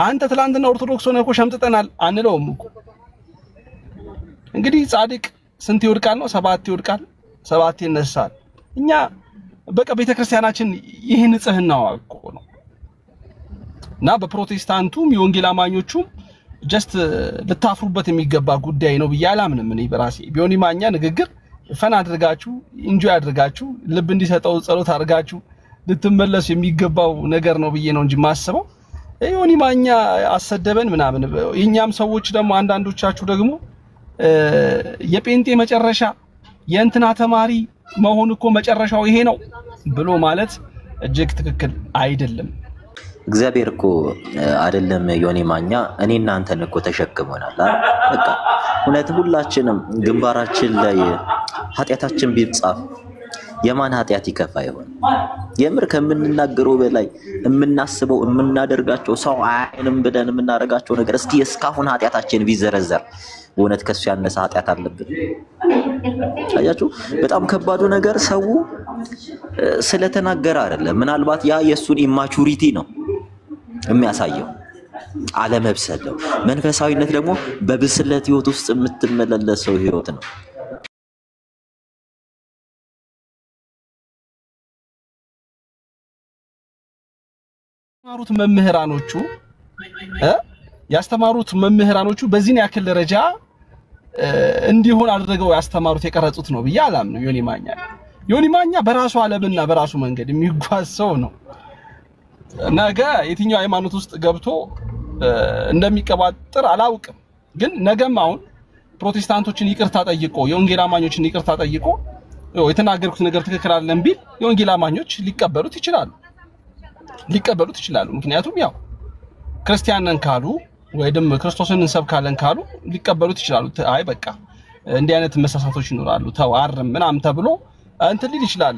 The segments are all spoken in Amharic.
አንተ ትላንትና ኦርቶዶክስ ሆነ እኮ ሸምጥጠናል አንለውም እኮ እንግዲህ ጻድቅ ስንት ይወድቃል ነው 7 ይወድቃል 7 ይነሳል እኛ በቃ ቤተክርስቲያናችን ይሄ ንጽህናው እኮ ነው እና በፕሮቴስታንቱም የወንጌል አማኞቹም ጀስት ልታፍሩበት የሚገባ ጉዳይ ነው በያላምንም እኔ በራሴ ቢሆን ማኛ ንግግር ፈን አድርጋችሁ ኢንጆይ አድርጋችሁ ልብ እንዲሰጠው ጸሎት አድርጋችሁ ልትመለሱ የሚገባው ነገር ነው ብዬ ነው እንጂ ማስበው ይሁን ማኛ አሰደበን ምናምን የኛም ሰዎች ደግሞ አንዳንዶቻችሁ ደግሞ የጴንጤ መጨረሻ የእንትና ተማሪ መሆን እኮ መጨረሻው ይሄ ነው ብሎ ማለት እጅግ ትክክል አይደለም እግዚአብሔር እኮ አይደለም ዮኒ ማኛ እኔና አንተን እኮ ተሸክመናል በቃ እውነት ሁላችንም ግንባራችን ላይ ኃጢያታችን ቢጻፍ የማን ኃጢያት ይከፋ ይሆን የምር ከምንናገረው በላይ የምናስበው የምናደርጋቸው ሰው አይንም ብለን የምናደርጋቸው ነገር እስኪ እስካሁን ኃጢያታችን ቢዘረዘር እውነት ከሱ ያነሰ ኃጢያት አለብን አያችሁ በጣም ከባዱ ነገር ሰው ስለተናገረ አይደለም ምናልባት ያ የሱን ኢማቹሪቲ ነው የሚያሳየው አለመብሰል ነው መንፈሳዊነት ደግሞ በብስለት ህይወት ውስጥ የምትመላለሰው ህይወት ነው ያስተማሩት መምህራኖቹ በዚህን ያክል ደረጃ እንዲሆን አድርገው ያስተማሩት የቀረጹት ነው በያላም ነው ዮኒ ማኛ በራሱ ዓለምና በራሱ መንገድ የሚጓዝ ሰው ነው ነገ የትኛው ሃይማኖት ውስጥ ገብቶ እንደሚቀባጥር አላውቅም ግን ነገም አሁን ፕሮቴስታንቶችን ይቅርታ ጠይቆ የወንጌል አማኞችን ይቅርታ ጠይቆ የተናገርኩት ነገር ትክክል አይደለም ቢል የወንጌል አማኞች ሊቀበሉት ይችላሉ ምክንያቱም ያው ክርስቲያንን ካሉ ወይንም ክርስቶስን እንሰብካለን ካሉ ሊቀበሉት ይችላሉ አይ በቃ እንዲህ አይነት መሳሳቶች ይኖራሉ ተው አርም ምናም ተብሎ እንትን ሊል ይችላል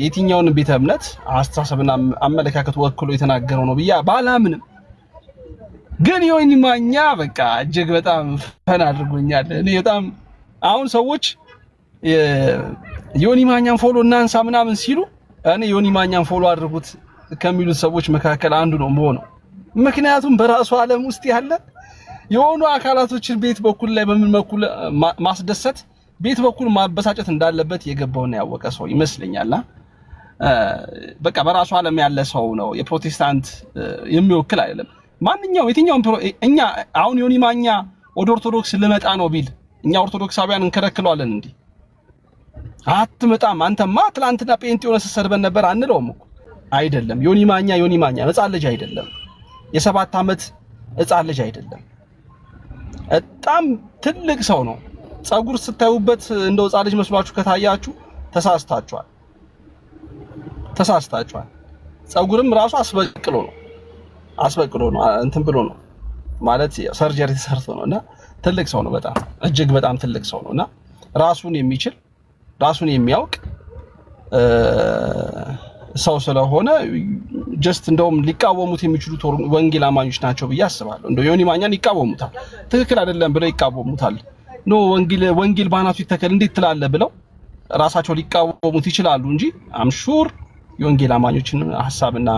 የትኛውን ቤተ እምነት አስተሳሰብና አመለካከት ወክሎ የተናገረው ነው ብያ ባላምንም ግን ዮኒ ማኛ በቃ እጅግ በጣም ፈን አድርጎኛል እኔ በጣም አሁን ሰዎች ዮኒ ማኛን ፎሎ እናንሳ ምናምን ሲሉ እኔ ዮኒ ማኛን ፎሎ አድርጉት ከሚሉት ሰዎች መካከል አንዱ ነው የምሆነው ምክንያቱም በራሱ ዓለም ውስጥ ያለ የሆኑ አካላቶችን ቤት በኩል ላይ በምን በኩል ማስደሰት ቤት በኩል ማበሳጨት እንዳለበት የገባውና ያወቀ ሰው ይመስለኛልና በቃ በራሱ ዓለም ያለ ሰው ነው የፕሮቴስታንት የሚወክል አይደለም ማንኛውም የትኛውም እኛ አሁን ዮኒ ማኛ ወደ ኦርቶዶክስ ልመጣ ነው ቢል እኛ ኦርቶዶክሳውያን እንከረክለዋለን እንዴ አትመጣም አንተማ ትላንትና ጴንጤ ሆነ ሰሰድበን ነበር አንለውም እኮ አይደለም ዮኒ ማኛ ህፃን ልጅ አይደለም የ7 አመት ህፃን ልጅ አይደለም በጣም ትልቅ ሰው ነው ጸጉር ስታዩበት እንደው ህፃን ልጅ መስሏችሁ ከታያችሁ ተሳስታችኋል ጸጉርም ራሱ አስበቅሎ ነው እንትን ብሎ ነው ማለት ሰርጀሪ ተሰርቶ ነውና ትልቅ ሰው ነው በጣም እጅግ በጣም ትልቅ ሰው ነውና ራሱን የሚችል ራሱን የሚያውቅ ሰው ስለሆነ ጀስት እንደውም ሊቃወሙት የሚችሉት ወንጌል አማኞች ናቸው ብዬ አስባለሁ እንደው ዮኒ ማኛን ይቃወሙታል ትክክል አይደለም ብለው ይቃወሙታል ኖ ወንጌል ባናቱ ይተከል እንዴት ትላለ ብለው ራሳቸው ሊቃወሙት ይችላሉ እንጂ አም ሹር የወንጌል አማኞችን ሐሳብና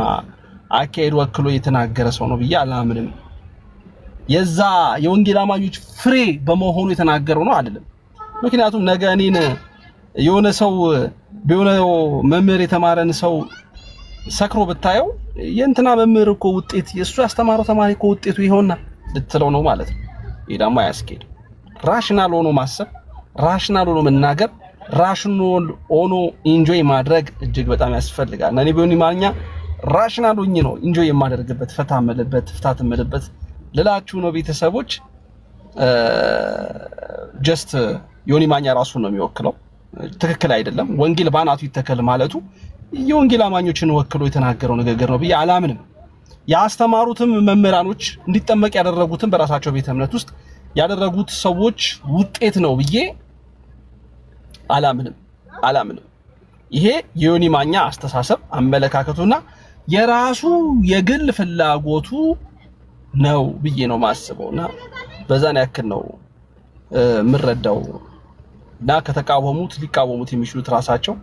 አካሄድ ወክሎ የተናገረ ሰው ነው ብዬ አላምንም የዛ የወንጌል አማኞች ፍሬ በመሆኑ የተናገረው ነው አይደለም ምክንያቱም ነገ እኔን የሆነ ሰው ቢሆነው መምህር የተማረን ሰው ሰክሮ ብታየው የእንትና መምህር እኮ ውጤት የሱ ያስተማረው ተማሪ እኮ ውጤቱ ይሆንና ልትለው ነው ማለት ነው ይዳማ ያስኬድ ራሽናል ሆኖ ማሰብ ራሽናል ሆኖ መናገር ራሽናል ሆኖ ኢንጆይ ማድረግ እጅግ በጣም ያስፈልጋል እና ዮኒ ማኛ ራሽናል ሆኜ ነው ኢንጆይ የማደርግበት ፍታት መልበት ለላችሁ ነው ቤተሰቦች ጀስት ዮኒ ማኛ ራሱ ነው የሚወክለው ትክክል አይደለም ወንጌል ባናቱ ይተከል ማለቱ የወንጌል አማኞችን ወክሎ የተናገረው ነገር ነው ብዬ አላምንም ያስተማሩትም መምህራኖች እንዲጠመቅ ያደረጉትም በራሳቸው ቤተ እምነት ውስጥ ያደረጉት ሰዎች ውጤት ነው ብዬ አላምንም ይሄ የዮኒ ማኛ አስተሳሰብ አመለካከቱና የራሱ የግል ፍላጎቱ ነው ብዬ ነው ማስበውና በዛን ያክል ነው ምረዳው ዳ ከተቃወሙት ሊቃወሙት የሚችሉት ራሳቸው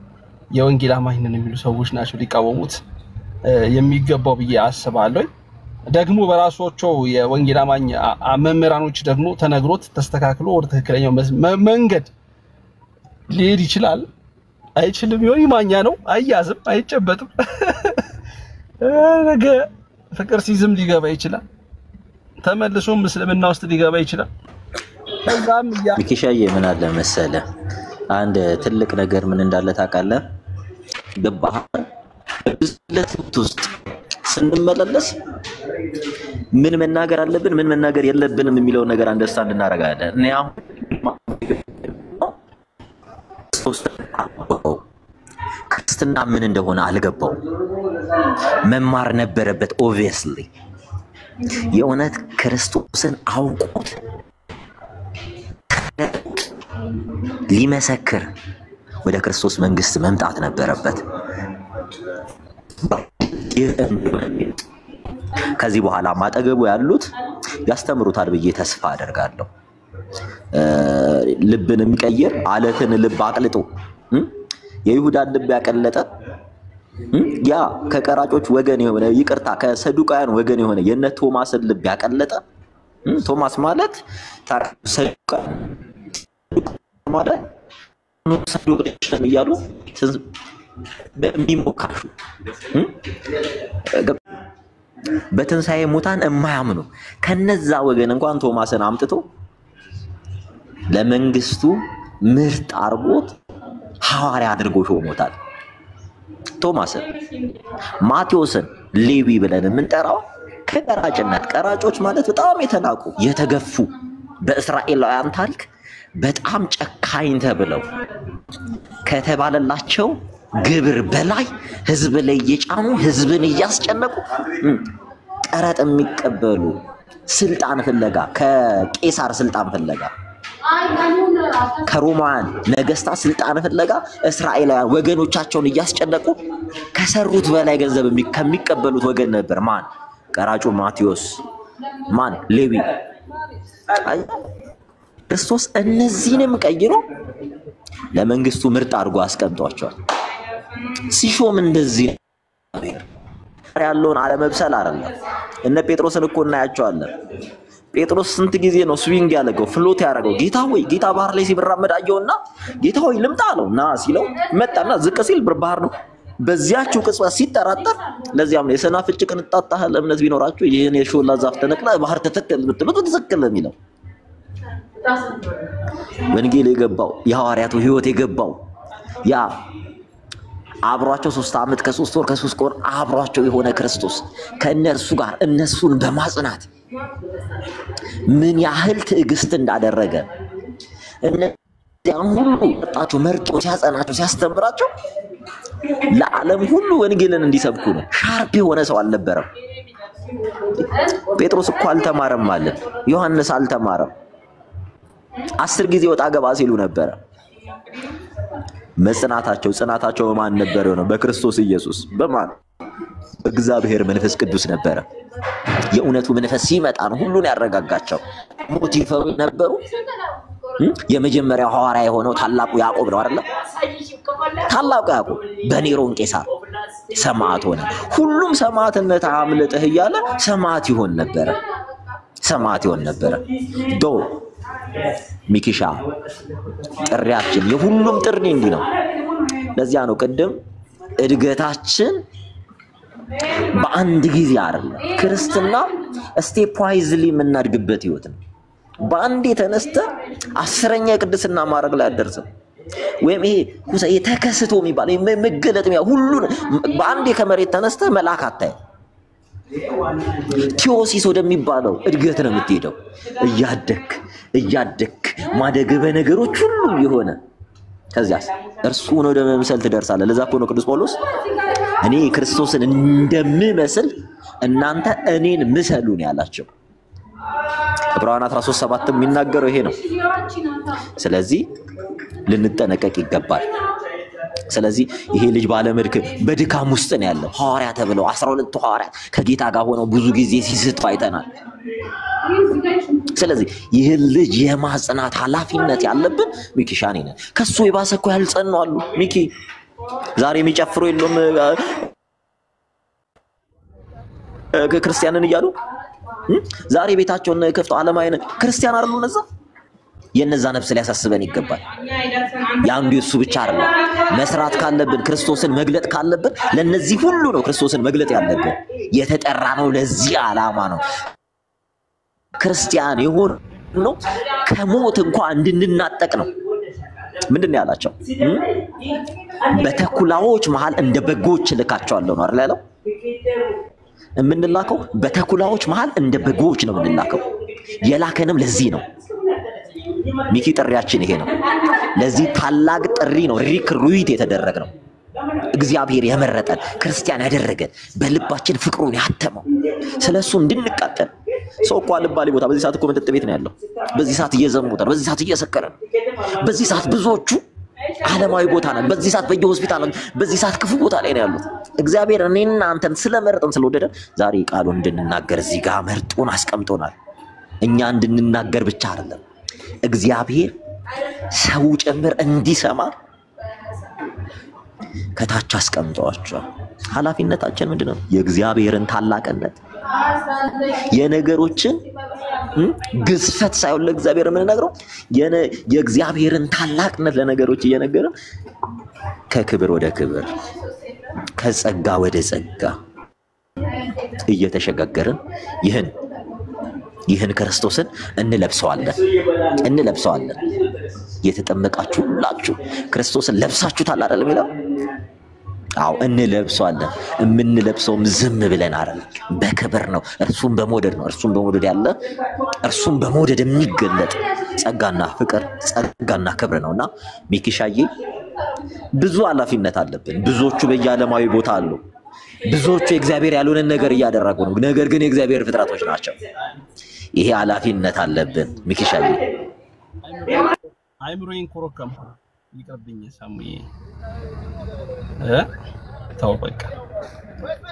የወንጌል አማኝ ነን የሚሉ ሰዎች ናቸው ሊቃወሙት የሚገባው ብዬ አስባለሁ ደግሞ በራሳቸው የወንጌል አማኝ መምህራኖች ደግሞ ተነግሮት ተስተካክሎ ወደ ትክክለኛው መንገድ ሊሄድ ይችላል አይችልም ዮኒ ማኛ ነው አያዝም አይጨበጥም ነገ ፍቅር ሲዝም ሊገባ ይችላል ተመልሶም እስልምና ውስጥ ሊገባ ይችላል ከዛም ሚኪሻዬ ምን አለ መሰለ አንድ ትልቅ ነገር ምን እንዳለ ታውቃለህ ገባህ በብስለት ውስጥ ስንመላለስ ምን መናገር አለብን ምን መናገር የለብንም የሚለው ነገር አንደርስታንድ እናደርጋለን እኔ አሁን ክርስትና ምን እንደሆነ አልገባው መማር ነበረበት ኦብቪየስሊ የእውነት ክርስቶስን አውቆት ሊመሰክር ወደ ክርስቶስ መንግስት መምጣት ነበረበት ከዚህ በኋላ ማጠገቡ ያሉት ያስተምሩታል ብዬ ተስፋ አደርጋለሁ ልብን የሚቀይር አለትን ልብ አቅልጦ የይሁዳን ልብ ያቀለጠ ያ ከቀራጮች ወገን የሆነ ይቅርታ ከሰዱቃያን ወገን የሆነ የነ ቶማስን ልብ ያቀለጠ ቶማስ ማለት ሰዱቃ ማለት ሰዱቃያን ይያሉ በሚሞካሹ በትንሳኤ ሙታን የማያምኑ ከነዛ ወገን እንኳን ቶማስን አምጥቶ ለመንግስቱ ምርጥ አርጎት ሐዋርያ አድርጎ ሾሞታል ቶማስን ማቴዎስን ሌዊ ብለን የምንጠራው ከቀራጭነት ቀራጮች ማለት በጣም የተናቁ የተገፉ በእስራኤላውያን ታሪክ በጣም ጨካኝ ተብለው ከተባለላቸው ግብር በላይ ህዝብ ላይ እየጫኑ ህዝብን እያስጨነቁ ቀረጥ የሚቀበሉ ስልጣን ፍለጋ ከቄሳር ስልጣን ፍለጋ ከሮማን ነገስታት ስልጣን ፍለጋ እስራኤላውያን ወገኖቻቸውን እያስጨነቁ ከሰሩት በላይ ገንዘብ ከሚቀበሉት ወገን ነበር ማን ቀራጩ ማቴዎስ ማን ሌዊ ክርስቶስ እነዚህንም ቀይሮ ለመንግስቱ ምርጥ አድርጎ አስቀምጧቸዋል ሲሾም እንደዚህ ያለውን አለመብሰል አይደለም እነ ጴጥሮስን እኮ እናያቸዋለን ጴጥሮስ ስንት ጊዜ ነው ስዊንግ ያለገው ፍሎት ያደረገው ጌታ ሆይ ጌታ ባህር ላይ ሲበራመድ አየውና ጌታ ሆይ ልምጣ አለውና ሲለው መጣና ዝቅ ሲል ባህር ነው በዚያችሁ ቅጽበት ሲጠራጠር ለዚያም ነው የሰናፍጭ ቅንጣት ታህል እምነት ቢኖራችሁ ይሄን የሾላ ዛፍ ተነቅላ ባህር ተተከለ ብትሉት ተተከለ የሚለው ወንጌል የገባው የሐዋርያቱ ህይወት የገባው ያ አብሯቸው 3 አመት ከ3 ወር ከ3 ወር አብሯቸው የሆነ ክርስቶስ ከነርሱ ጋር እነሱን በማጽናት ምን ያህል ትዕግስት እንዳደረገ እነዚያን ሁሉ ወጣቸው መርጦ ሲያጸናቸው ሲያስተምራቸው ለዓለም ሁሉ ወንጌልን እንዲሰብኩ ነው ሻርፕ የሆነ ሰው አልነበረም ጴጥሮስ እኮ አልተማረም ማለት ዮሐንስ አልተማረም 10 ጊዜ ወጣ ገባ ሲሉ ነበር ጽናታቸው በማን ነበር ነው በክርስቶስ ኢየሱስ በማን እግዚአብሔር መንፈስ ቅዱስ ነበር የእውነቱ መንፈስ ሲመጣ ነው ሁሉን ያረጋጋቸው ሞቲቨሩ ነበሩ የመጀመሪያው ሐዋርያ የሆነው ታላቁ ያዕቆብ ነው አይደል ታላቁ ያዕቆብ በኔሮን ቄሳር ሰማዕት ሆነ ሁሉም ሰማዕትነት አምልጠህ ይያለ ሰማዕት ይሆን ነበር ዶ ሚኪሻ ጥሪያችን የሁሉም ጥሪ እንዲህ ነው ለዚያ ነው ቀደም እድገታችን በአንድ ጊዜ አይደለም ክርስትና ስቴፕ ዋይዝሊ የምናድግበት ህይወት ነው በአንድ የተነስተ 10ኛ ቅድስና ማድረግ ላይ አደረሰ ወይም ይሄ ተከስቶ የሚባል መገለጥ ሁሉን በአንድ ከመሬት ተነስተ መልአክ አታይ ቲዮሲስ ወደሚባለው እድገት ነው የምትሄደው እያደክ ማደግ በነገሮች ሁሉ ይሆነ ከዚያስ እርሱን ወደ መምሰል ትደርሳለህ ለዛ እኮ ነው ቅዱስ ጳውሎስ እኔ ክርስቶስን እንደምመስል እናንተ እኔን ምሰሉን ያላቸው ዕብራውያን 13:7 የሚናገረው ይሄ ነው ስለዚህ ልንጠነቀቅ ይገባል ስለዚህ ይሄ ልጅ ባለመድክ በድካም ውስጥ ነው ያለው ሐዋርያ ተብለው 12 ሐዋርያት ከጌታ ጋር ሆነው ብዙ ጊዜ ሲስቱ አይተናል ስለዚህ ይሄ ልጅ የማጽናት ኃላፊነት ያለብን ሚኪሻኔ ነን ከሱ የባሰኮ ያልጸኑ አሉ ሚኪ ዛሬ የሚጨፍሩ የለም ክርስቲያንን እያሉ ዛሬ ቤታቸውን ከፍተው ዓለማዊን ክርስቲያን አይደሉ እነዛ የነዛ ነፍስ ሊያሳስበን ይገባል ያንዱ እሱ ብቻ አይደለም መስራት ካለብን ክርስቶስን መግለጥ ካለብን ለነዚህ ሁሉ ነው ክርስቶስን መግለጥ ያለብን የተጠራ ነው ለዚህ ዓላማ ነው ክርስቲያን ይሁን ነው ከሞት እንኳን እንድንናጠቅ ነው ምንድነው ያላቸው በተኩላዎች መሃል እንደ በጎች ልካቸዋለሁ ነው አይደል ያለው እምንላከው በተኩላዎች መሃል እንደ በጎች ነው የምንላከው የላከንም ለዚህ ነው ሚኪ ጥሪያችን ይሄ ነው ለዚህ ታላቅ ጥሪ ነው ሪክሩት የተደረገ ነው እግዚአብሔር የመረጠን ክርስቲያን ያደረገን በልባችን ፍቅሩን ያተመው ስለሱ እንድንቃጠል ሰው ቋል ባሊ ቦታ በዚህ ሰዓት እኮ መጠጥ ቤት ነው ያለው በዚህ ሰዓት እየዘሙት ነው በዚህ ሰዓት እየሰከረ ነው በዚህ ሰዓት ብዙዎቹ ዓለማዊ ቦታ ነው በዚህ ሰዓት በየሆስፒታሉ በዚህ ሰዓት ክፉ ቦታ ላይ ነው ያሉት እግዚአብሔር እኔና አንተን ስለመረጠን ስለወደደ ዛሬ ቃሉን እንድንናገር እዚህ ጋር መርጦን አስቀምጦናል እኛ እንድንናገር ብቻ አይደለም እግዚአብሔር ሰው ጨምር እንዲሰማ ከታች አስቀምጧቸው ኃላፊነታችን ምንድነው የእግዚአብሔርን ታላቅነት የነገሮችን ግዝፈት ሳይሆን ለእግዚአብሔር ምን ነግረው የእግዚአብሔርን ታላቅነት ለነገሮች እየነገረን ከክብር ወደ ክብር ከጸጋ ወደ ጸጋ እየተሸጋገርን ይህን ክርስቶስን እንለብሰዋለን የተጠመቃችሁ ሁላችሁ ክርስቶስን ለብሳችሁታል አይደል የሚለው አው እንለብሰዋለን የምንለብሰውም ዝም ብለን አይደል በክብር ነው እርሱም በመውደድ ነው እርሱም በመውደድ ያለ እርሱም በመውደድ የሚገለጥ ጸጋና ፍቅር ጸጋና ክብር ነውና ሚኪሻዬ ብዙ ኃላፊነት አለብን ብዙዎቹ በየዓለማዊ ቦታ አሉ ብዙዎቹ እግዚአብሔር ያሉንን ነገር ያደረጉ ነው ነገር ግን የእግዚአብሔር ፍጥረቶች ናቸው ይሄ ኃላፊነት አለብን ሚኪሻዬ አይምሮዬን ኮረከም ይቀርብኝ ሳሙዬ ተው በቃ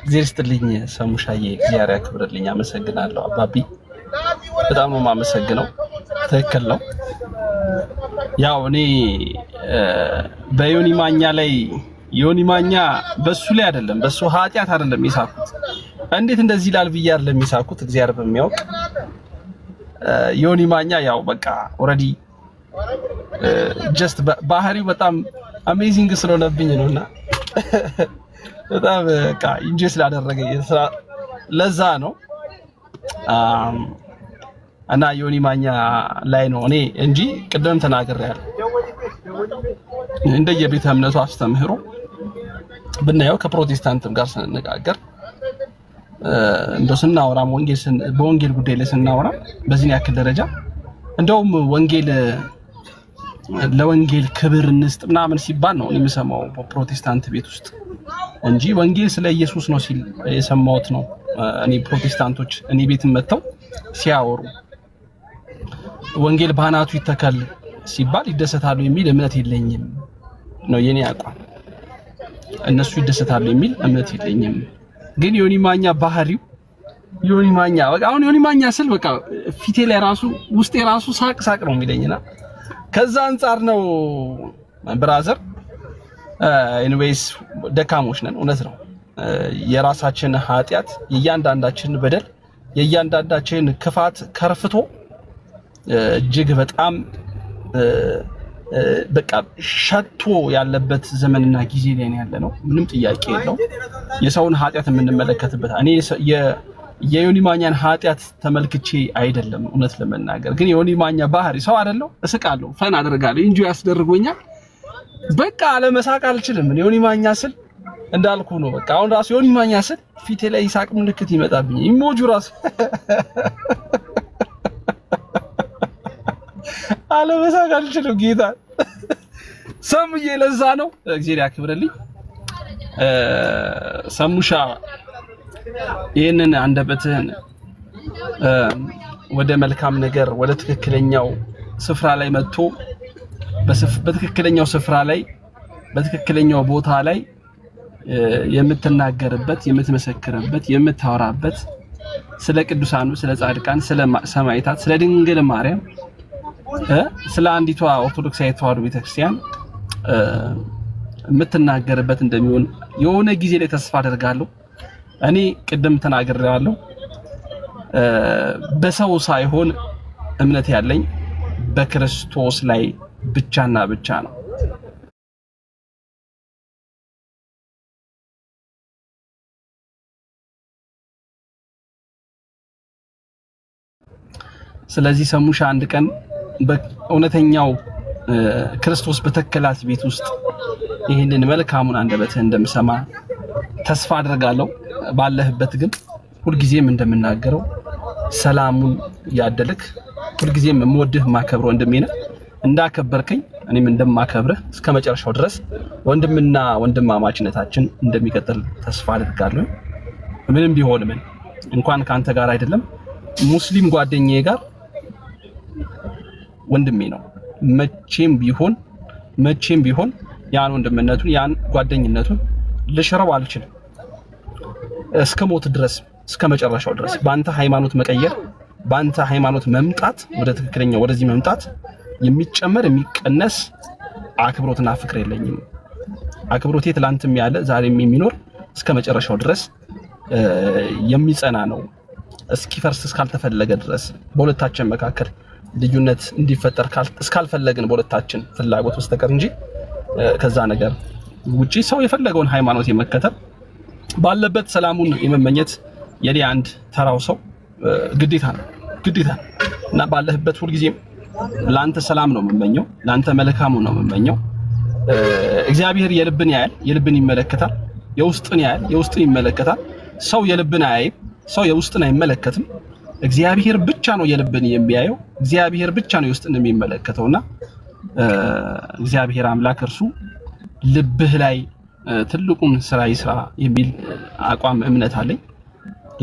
እግዚአብሔር ይስጥልኝ ሳሙሻዬ እግዚአብሔር ያክብርልኝ አመሰግናለሁ አባቢ በጣም ነው ማመሰግነው ትክክል ነው ያው እኔ በዮኒ ማኛ ላይ ዮኒ ማኛ በሱ ላይ አይደለም በሱ ኃጢያት አይደለም ይሳኩት እንዴት እንደዚህ ይላል ብዬ አይደለም ይሳኩት እግዚአብሔር በሚያውቅ ዮኒ ማኛ ያው በቃ ኦሬዲ ጀስት ባህሪው በጣም አሜዚንግ ስለሆነብኝ ነውና በጣም በቃ ኢንጆይ ስላደረገ ለዛ ነው እና ዮኒ ማኛ ላይ ነው እኔ እንጂ ቅድም ተናግሬያለሁ እንደየቤተ እምነቱ አስተምህሮ ብናየው ከፕሮቴስታንትም ጋር ስንነጋገር እንደው ስናወራ በወንጌል ጉዳይ ላይ ስናወራ በዚህ ያክል ደረጃ እንደውም ወንጌል ለወንጌል ክብር እንስጥ ምናምን ሲባል ነው የሚሰማው ፕሮቴስታንት ቤት ውስጥ እንጂ ወንጌል ስለ ኢየሱስ ነው ሲል የሰማሁት ነው እኔ ፕሮቴስታንቶች እኔ ቤትም መተው ሲያወሩ ወንጌል ባናቱ ይተካል ሲባል ይደሰታሉ የሚል እምነት የለኝም ነው የኔ አቋም እነሱ ይደሰታሉ የሚል እምነት የለኝም ግን ዮኒ ማኛ ባህሪው ዮኒ ማኛ በቃ አሁን ዮኒ ማኛ ስል በቃ ፊቴ ላይ ራሱ ውስጤ ራሱ ሳቅ ነው የሚለኝና ከዛ አንፃር ነው ብራዘር ኤኒዌይስ ደካሞች ነን እውነት ነው የራሳችን ኃጢያት የእያንዳንዳችን በደል የእያንዳንዳችን ክፋት ከርፍቶ እጅግ በጣም በቃ ሸቶ ያለበት ዘመንና ጊዜ ላይ ነው ያለነው ምንም ጥያቄ የለው የሰውን ኃጢያት የምንመለከትበት እኔ የዮኒ ማኛን ኃጢያት ተመልክቼ አይደለም እውነት ለመናገር ግን የዮኒ ማኛ ባህሪ ሰው አይደለም እስቃለሁ ፈን አደርጋለሁ እንጂ ያስደርጎኛል በቃ አለመሳቅ አልችልም ዮኒ ማኛ ስል እንዳልኩ ነው በቃ አሁን ራሱ ዮኒ ማኛ ስል ፊቴ ላይ ይሳቅ ምልክት ይመጣብኝ ኢሞጂ ራሱ አለመሳቅ አልችልም ጌታ ሰምዬ ለዛ ነው እግዚአብሔር ያክብርልኝ ሰሙሻ ይሄንን አንደበትህን ወደ መልካም ነገር ወደ ትክክለኛው ስፍራ ላይ መጥቶ በትክክለኛው ስፍራ ላይ በትክክለኛው ቦታ ላይ የምትናገርበት የምትመሰክርበት የምታወራበት ስለ ቅዱሳኑ ስለ ጻድቃን ስለ ሰማዕታት ስለ ድንግል ማርያም ስለ አንዲቷ ኦርቶዶክሳዊ ተዋሕዶ ቤተክርስቲያን የምትናገርበት እንደሚሆን የሆነ ጊዜ ላይ ተስፋ አደርጋለሁ እኔ ቅድም ተናግሬዋለሁ በሰው ሳይሆን እምነት ያለኝ በክርስቶስ ላይ ብቻና ብቻ ነው ስለዚህ ሰሙሻ አንድ ቀን በእውነተኛው ክርስቶስ በተከላት ቤት ውስጥ ይሄንን መልካሙን አንደበትህ እንደምሰማ ተስፋ አድርጋለሁ ባለህበት ግን ሁሉ ጊዜም እንደምናገረው ሰላሙን ያደልክ ሁሉ ጊዜም የምወድህ ማከብረው እንደሚነ እንዳከበርከኝ እኔም እንደማከብርህ እስከመጨረሻው ድረስ ወንድምና ወንድማማችነታችን እንደሚቀጥል ተስፋ አድርጋለሁ ምንም ቢሆን ምን እንኳን ካንተ ጋር አይደለም ሙስሊም ጓደኛዬ ጋር ወንድሜ ነው መቼም ቢሆን ያን ወንድምነቱን ያን ጓደኝነቱን ልሽረው አልችልም እስከ ሞት ድረስ እስከ መጨረሻው ድረስ ባንተ ሃይማኖት መቀየር ባንተ ሃይማኖት መምጣት ወደ ትክክለኛው ወደዚህ መምጣት የሚጨመር የሚቀነስ አክብሮትና ፍቅር የለኝም አክብሮቴ ትላንትም ያለ ዛሬም የሚኖር እስከ መጨረሻው ድረስ የሚጸና ነው እስኪፈርስ እስካልተፈለገ ድረስ በሁለታችን መካከል ልዩነት እንዲፈጠር እስካልፈለግን በሁለታችን ፍላጎት በስተቀር እንጂ ከዛ ነገር ውጪ ሰው የፈለገውን ሃይማኖት የመከተል ባለበት ሰላሙን የመመኘት የኔ አንድ ተራው ሰው ግዴታ ነው እና ባለህበት ሁሉ ጊዜም ላንተ ሰላም ነው የምመኘው ላንተ መልካሙ ነው የምመኘው እግዚአብሔር የልብን ያያል የልብን ይመለከታል የውስጥን ያያል የውስጥን ይመለከታል ሰው የልብን ያያል ሰው የውስጥን አይመለከትም እግዚአብሔር ብቻ ነው የልብን የሚያየው እግዚአብሔር ብቻ ነው የውስጥን የሚመለከተውና እግዚአብሔር አምላክ እርሱ ልብህ ላይ ትልቁን ስራ ይስራ የሚል አቋም እምነት አለኝ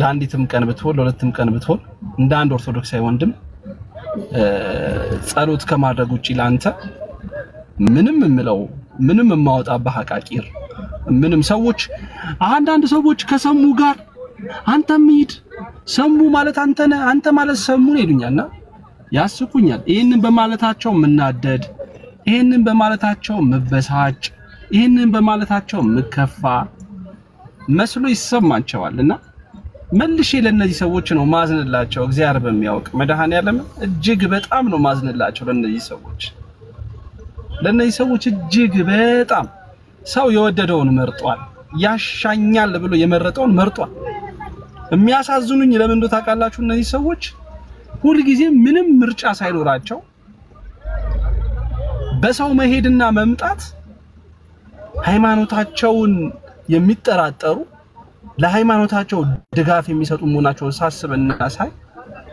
ለአንዲትም ቀን ብትሆን ለሁለትም ቀን ብትሆን እንደ አንድ ኦርቶዶክሳዊ ወንድም ጸሎት ከማድረግ ውጪ ላንተ ምንም የማወጣብህ አቃቂር ምንም ሰዎች አንዳንድ ሰዎች ከሰሙ ጋር አንተም ሂድ ሰሙ ማለት አንተ ማለት ሰሙ ነው ይሉኛልና ያስቁኛል ይሄንን በማለታቸው ምናደድ ይሄንን በማለታቸው መበሳጭ ይሄንን በማለታቸው ምከፋ መስሎ ይሰማቸዋልና መልሼ ለነዚህ ሰዎች ነው ማዝንላቸው እግዚአብሔር በሚያውቅ መድኃኔዓለም እጅግ በጣም ነው ማዝንላቸው ለነዚህ ሰዎች እጅግ በጣም ሰው የወደደውን መርጧል ያሻኛል ብሎ የመረጠውን መርጧል የሚያሳዝኑኝ ለምን እንደው ታውቃላችሁ እነዚህ ሰዎች ሁሉ ጊዜ ምንም ምርጫ ሳይኖራቸው በሰው መሄድና መምጣት ሃይማኖታቸውን የሚጠራጠሩ ለሃይማኖታቸው ድጋፍ የሚሰጡ መሆናቸው ሳስበና ሳይ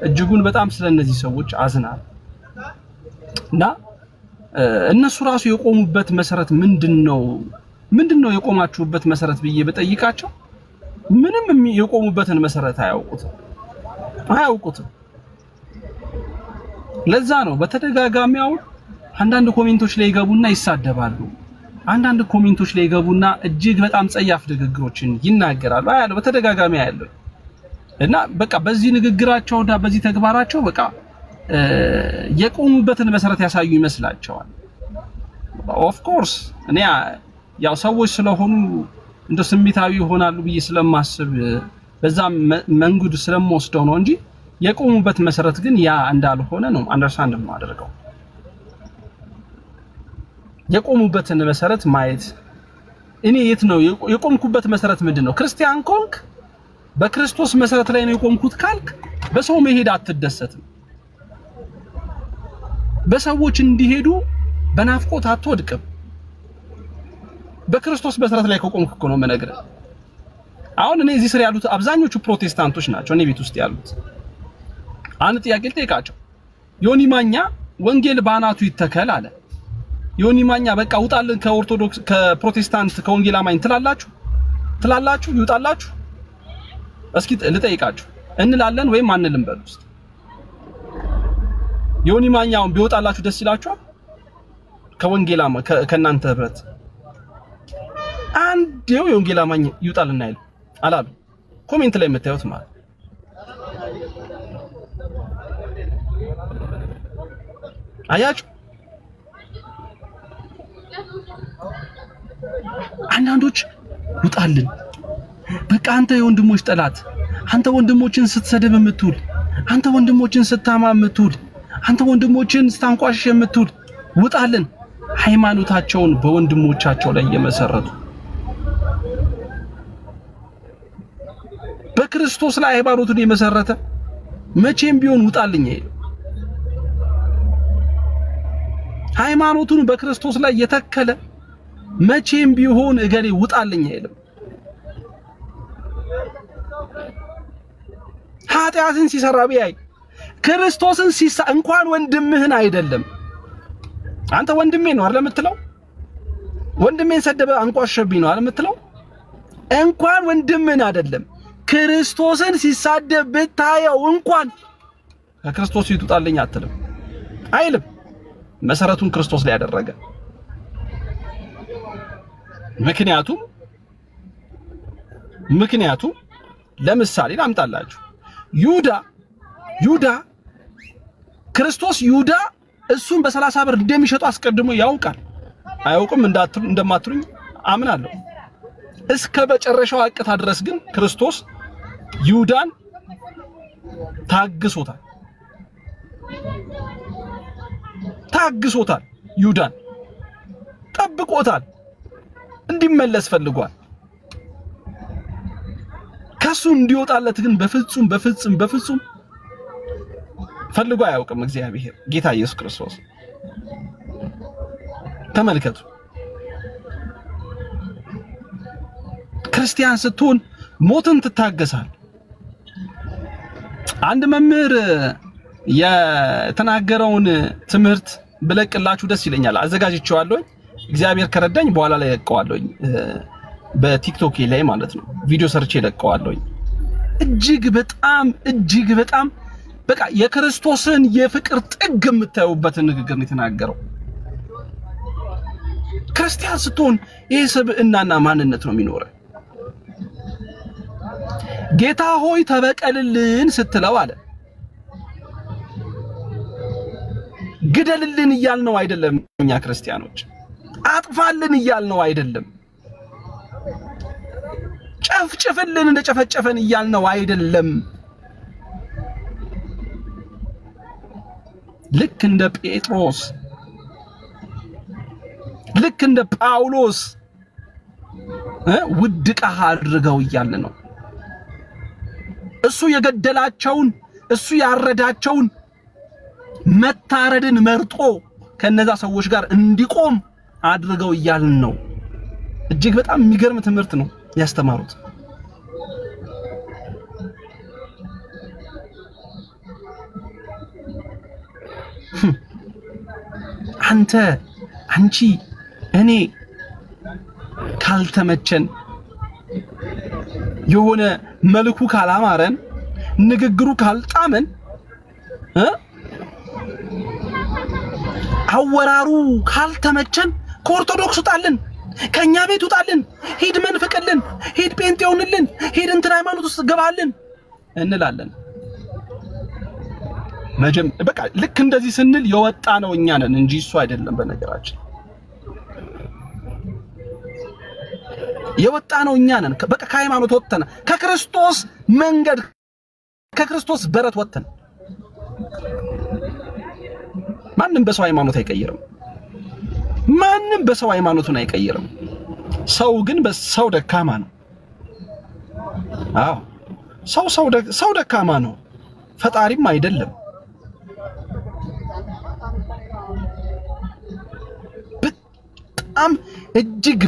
እጅጉን በጣም ስለነዚህ ሰዎች አዝናል እና እነሱ ራሱ የቆሙበት መሰረት ምንድነው የቆማችሁበት መሰረት ብዬ በጠይቃቸው ምንም የቆሙበትን መሰረት አያውቁትም ለዛ ነው በተደጋጋሚው አንዳንድ ኮሜንቶች ላይ ይገቡና ይሳደባሉ አንዳንድ ኮሜንቶች ላይ ይገቡና እጅግ በጣም ጸያፍ ንግግሮችን ይናገራሉ አያለው በተደጋጋሚ አያለው እና በቃ በዚህ ንግግራቸውና በዚህ ተግባራቸው በቃ የቆሙበትን መሰረት ያሳዩ ይመስላቸዋል ኦፍ ኮርስ እኔ ያው ሰዎች ስለሆኑ እንደ ስሜታዊ ይሆናሉ ብዬ ስለማስብ በዛ መንገድ ስለምወስደው ነው እንጂ የቆሙበት መሰረት ግን ያ እንዳልሆነ ነው አንደርስታንድ ማድረገው የቆሙበትን መሰረት ማየት እኔ የት ነው የቆምኩበት መሰረት ምንድነው ክርስቲያን ኮንክ በክርስቶስ መሰረት ላይ ነው የቆምኩት ካልክ በሰው መሄድ አትደሰትም በሰዎች እንዲሄዱ በናፍቆት አትወድቅም በክርስቶስ መሰረት ላይ ከቆምክ እኮ ነው መነግረ አሁን እኔ እዚህ ስር ያሉት አብዛኞቹ ፕሮቴስታንቶች ናቸው እኔ ቤት ውስጥ ያሉት አንድ ጥያቄ ልጠይቃቸው ዮኒ ማኛ ወንጌል ባናቱ ይተከል አለ ዮኒ ማኛ በቃ ውጣልን ከኦርቶዶክስ ከፕሮቴስታንት ከወንጌል አማኝ ትላላችሁ ይውጣላችሁ እስኪ ልጠይቃችሁ እንላለን ወይም አንልም በሉስ ዮኒ ማኛውን ቢወጣላችሁ ደስ ይላችኋል ከወንጌል አማኝ ከናንተ ህብረት አንዴው የወንጌል አማኝ ይውጣልና አይል አላሉ ኮሜንት ላይ መታየት ማለት አያችሁ አንዳንዶች ውጣልን በቃ አንተ የወንድሞች ጠላት፣ አንተ ወንድሞችን ስትሰድብ የምትውል፣ አንተ ወንድሞችን ስታማ የምትውል፣ አንተ ወንድሞችን ስታንቋሽሽ የምትውል ውጣልን። ሃይማኖታቸውን በወንድሞቻቸው ላይ የመሰረቱ በክርስቶስ ላይ ሃይማኖቱን የመሰረተ መቼም ቢሆን ውጣልኝ አይደል። ሃይማኖቱን በክርስቶስ ላይ የተከለ መቼም ቢሆን እገሌ ውጣልኝ አይልም። ኃጢአትን ሲሰራ ቢያይ ክርስቶስን እንኳን ወንድምህን አይደለም አንተ ወንድሜ ነው አይደል የምትለው? ወንድሜን ሰደበ አንቋሸብኝ ነው አይደል የምትለው? እንኳን ወንድምህን አይደለም ክርስቶስን ሲሳደብ ብታየው እንኳን ከክርስቶስ ይውጣልኝ አትልም አይልም። መሰረቱን ክርስቶስ ላይ ያደረገ ምክንያቱም ለምሳሌ ላምጣላችሁ። ይሁዳ ክርስቶስ ይሁዳ እሱን በ30 ብር እንደሚሸጡ አስቀድሞ ያውቃል። አያውቅም እንደማትሉኝ አምናለሁ። እስከ መጨረሻው አቅታ ድረስ ግን ክርስቶስ ይሁዳን ታግሶታል። ይሁዳን ጠብቆታል። እንዲመለስ ፈልጓል። ከሱ እንዲወጣለት ግን በፍጹም ፈልጎ አያውቅም እግዚአብሔር ጌታ ኢየሱስ ክርስቶስ። ተመልከቱ፣ ክርስቲያን ስትሆን ሞትን ትታገሳል። አንድ መምህር የተናገረውን ትምህርት ብለቅላችሁ ደስ ይለኛል። አዘጋጅቼዋለሁ። እግዚአብሔር ከረዳኝ በኋላ ላይ ለቀዋለሁ፣ በቲክቶክ ላይ ማለት ነው። ቪዲዮ ሰርቼ ለቀዋለሁ። እጅግ በጣም በቃ የክርስቶስን የፍቅር ጥግ የምታዩበትን ንግግር ነው የተናገረው። ክርስቲያን ስትሆን ይሄ ስብዕናና ማንነት ነው የሚኖረው። ጌታ ሆይ ተበቀልልን ስትለው አለ ግደልልን እያልነው አይደለም። እኛ ክርስቲያኖች አጥፋልን እያልነው አይደለም። ጨፍጭፍልን እንደጨፈጨፈን እያልነው አይደለም። ልክ እንደ ጴጥሮስ ልክ እንደ ጳውሎስ ውድቃ አድርገው እያለ ነው። እሱ የገደላቸውን እሱ ያረዳቸውን መታረድን መርጦ ከነዛ ሰዎች ጋር እንዲቆም አድርገው እያልን ነው። እጅግ በጣም የሚገርም ትምህርት ነው ያስተማሩት። አንቺ እኔ ካልተመቸን የሆነ መልኩ ካላማረን ንግግሩ ካልጣመን አወራሩ ካልተመቸን ከኦርቶዶክስ ውጣልን፣ ከኛ ቤት ውጣልን፣ ሂድ መንፍቅልን፣ ሂድ ጴንጤውንልን፣ ሂድ እንትን ሃይማኖት ውስጥ ገባልን እንላለን። በቃ ልክ እንደዚህ ስንል የወጣ ነው እኛ ነን እንጂ እሱ አይደለም። በነገራችን የወጣ ነው እኛ ነን። በቃ ከሃይማኖት ወጥተን ከክርስቶስ መንገድ ከክርስቶስ በረት ወጥተን ማንንም በሰው ሃይማኖት አይቀየርም። ማንንም በሰው ሃይማኖቱን አይቀየርም። ሰው ግን በሰው ደካማ ነው። አዎ ሰው ደካማ ነው፣ ፈጣሪም አይደለም። እጅግ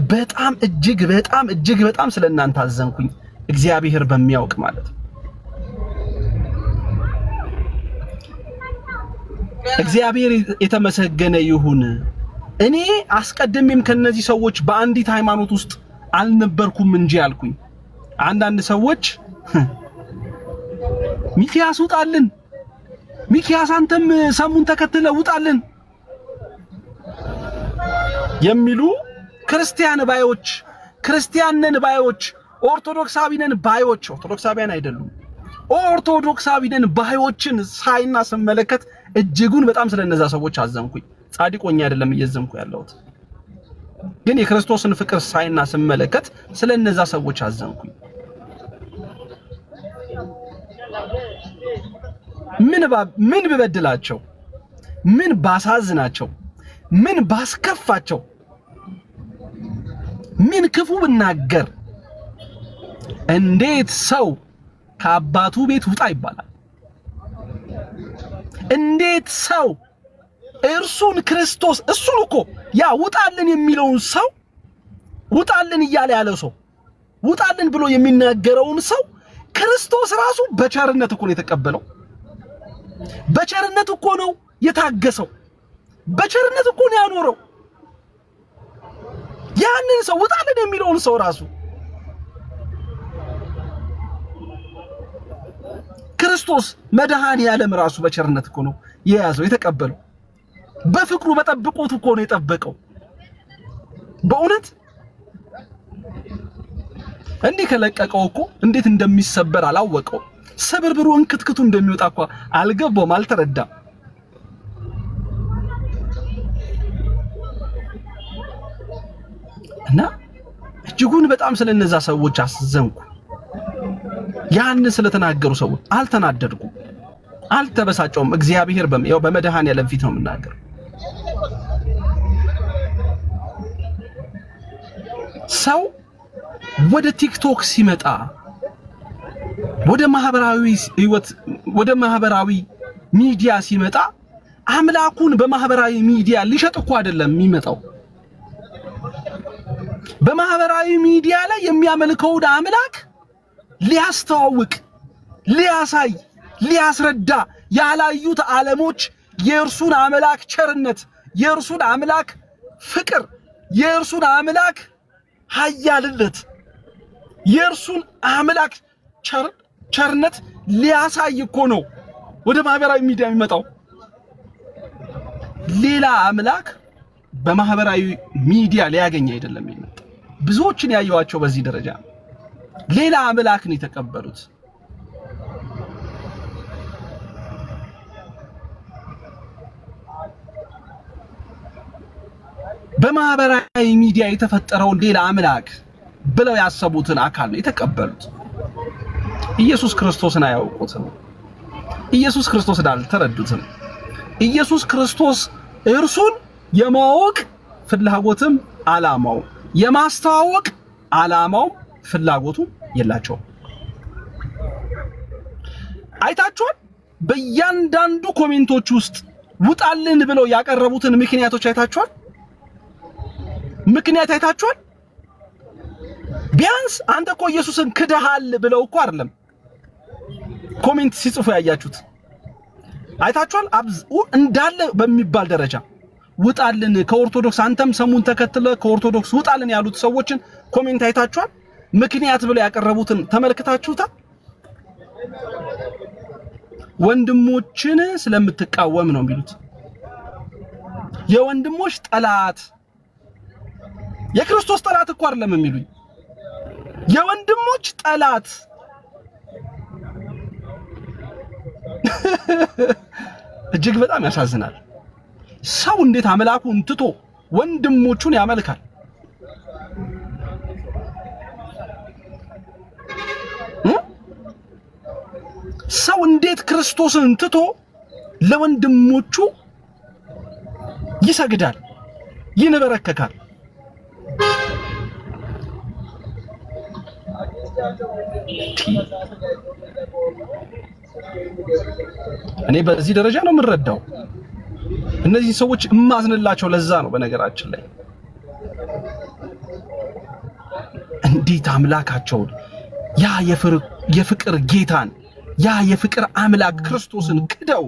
በጣም ስለእናንተ አዘንኩኝ፣ እግዚአብሔር በሚያውቅ ማለት ነው። እግዚአብሔር የተመሰገነ ይሁን። እኔ አስቀድሜም ከነዚህ ሰዎች በአንዲት ሃይማኖት ውስጥ አልነበርኩም እንጂ አልኩኝ። አንዳንድ ሰዎች ሚኪያስ ውጣልን፣ ሚኪያስ አንተም ሰሙን ተከትለ ውጣልን የሚሉ ክርስቲያንን ባዮች ኦርቶዶክሳዊነን ባዮች ኦርቶዶክሳዊያን አይደሉም፣ ኦርቶዶክሳዊነን ባዮችን ሳይና ስመለከት እጅጉን በጣም ስለነዛ ሰዎች አዘንኩኝ። ጻድቆኛ አይደለም እየዘንኩ ያለሁት፣ ግን የክርስቶስን ፍቅር ሳይና ስመለከት ስለነዛ ሰዎች አዘንኩኝ። ምን በበድላቸው ምን ባሳዝናቸው ምን ባስከፋቸው ምን ክፉ ብናገር እንዴት ሰው ከአባቱ ቤት ውጣ ይባላል? እንዴት ሰው እርሱን ክርስቶስ እሱን እኮ ያ ውጣልን የሚለውን ሰው ውጣልን እያለ ያለው ሰው ውጣልን ብሎ የሚናገረውን ሰው ክርስቶስ ራሱ በቸርነት እኮ ነው የተቀበለው። በቸርነት እኮ ነው የታገሰው። በቸርነት እኮ ነው ያኖረው። ያንን ሰው ውጣልን የሚለውን ሰው ራሱ ክርስቶስ መድኃኔዓለም ራሱ በቸርነት እኮ ነው የያዘው የተቀበለው። በፍቅሩ በጠብቆት እኮ ነው የጠበቀው። በእውነት እንዲህ ከለቀቀው እኮ እንዴት እንደሚሰበር አላወቀው። ሰብርብሩ እንክትክቱ እንደሚወጣ እኮ አልገባውም፣ አልተረዳም። እና እጅጉን በጣም ስለነዛ ሰዎች አስዘንኩ። ያን ስለተናገሩ ሰዎች አልተናደድኩም፣ አልተበሳጨውም። እግዚአብሔር ያው በመድኃኔዓለም ፊት ነው የምናገር። ሰው ወደ ቲክቶክ ሲመጣ ወደ ማህበራዊ ህይወት ወደ ማህበራዊ ሚዲያ ሲመጣ አምላኩን በማህበራዊ ሚዲያ ሊሸጥ እኮ አይደለም የሚመጣው። በማህበራዊ ሚዲያ ላይ የሚያመልከውን አምላክ ሊያስተዋውቅ ሊያሳይ ሊያስረዳ ያላዩት ዓለሞች የእርሱን አምላክ ቸርነት የእርሱን አምላክ ፍቅር የእርሱን አምላክ ኃያልነት የእርሱን አምላክ ቸርነት ሊያሳይ እኮ ነው ወደ ማህበራዊ ሚዲያ የሚመጣው። ሌላ አምላክ በማህበራዊ ሚዲያ ሊያገኝ አይደለም የሚመጣው። ብዙዎችን ያዩዋቸው በዚህ ደረጃ ሌላ አምላክ ነው የተቀበሉት። በማህበራዊ ሚዲያ የተፈጠረውን ሌላ አምላክ ብለው ያሰቡትን አካል ነው የተቀበሉት። ኢየሱስ ክርስቶስን አያውቁትም። ኢየሱስ ክርስቶስን አልተረዱትም። ኢየሱስ ክርስቶስ እርሱን የማወቅ ፍላጎትም ዓላማው የማስተዋወቅ ዓላማው ፍላጎቱ የላቸውም። አይታችኋል? በእያንዳንዱ ኮሜንቶች ውስጥ ውጣልን ብለው ያቀረቡትን ምክንያቶች አይታችኋል? ምክንያት አይታችኋል? ቢያንስ አንተ እኮ ኢየሱስን ክደሃል ብለው እኮ አይደለም ኮሜንት ሲጽፉ ያያችሁት። አይታችኋል? እንዳለ በሚባል ደረጃ ውጣልን ከኦርቶዶክስ አንተም ሰሙን ተከትለ ከኦርቶዶክስ ውጣልን ያሉት ሰዎችን ኮሜንት አይታችኋል? ምክንያት ብለው ያቀረቡትን ተመልክታችሁታል? ወንድሞችን ስለምትቃወም ነው የሚሉት። የወንድሞች ጠላት የክርስቶስ ጠላት እኮ አይደለም የሚሉኝ፣ የወንድሞች ጠላት። እጅግ በጣም ያሳዝናል። ሰው እንዴት አምላኩን ትቶ ወንድሞቹን ያመልካል? ሰው እንዴት ክርስቶስን ትቶ ለወንድሞቹ ይሰግዳል፣ ይንበረከካል? እኔ በዚህ ደረጃ ነው የምረዳው። እነዚህ ሰዎች እማዝንላቸው ለዛ ነው። በነገራችን ላይ እንዴት አምላካቸውን ያ የፍቅር ጌታን ያ የፍቅር አምላክ ክርስቶስን ክደው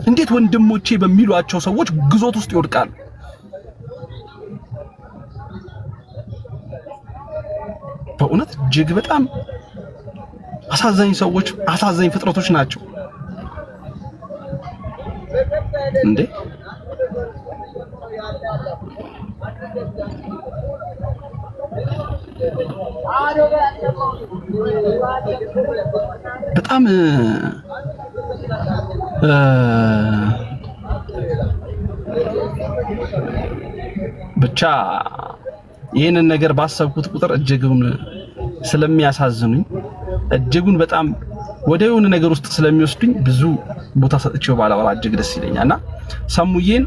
እንዴት ወንድሞቼ በሚሏቸው ሰዎች ግዞት ውስጥ ይወድቃሉ? በእውነት እጅግ በጣም አሳዛኝ ሰዎች፣ አሳዛኝ ፍጥረቶች ናቸው እንዴ! በጣም ብቻ ይሄንን ነገር ባሰብኩት ቁጥር እጅጉን ስለሚያሳዝኑኝ እጅጉን በጣም ወደ የሆነ ነገር ውስጥ ስለሚወስዱኝ ብዙ ቦታ ሰጥቼው ባላወራ እጅግ ደስ ይለኛልና ሰሙዬን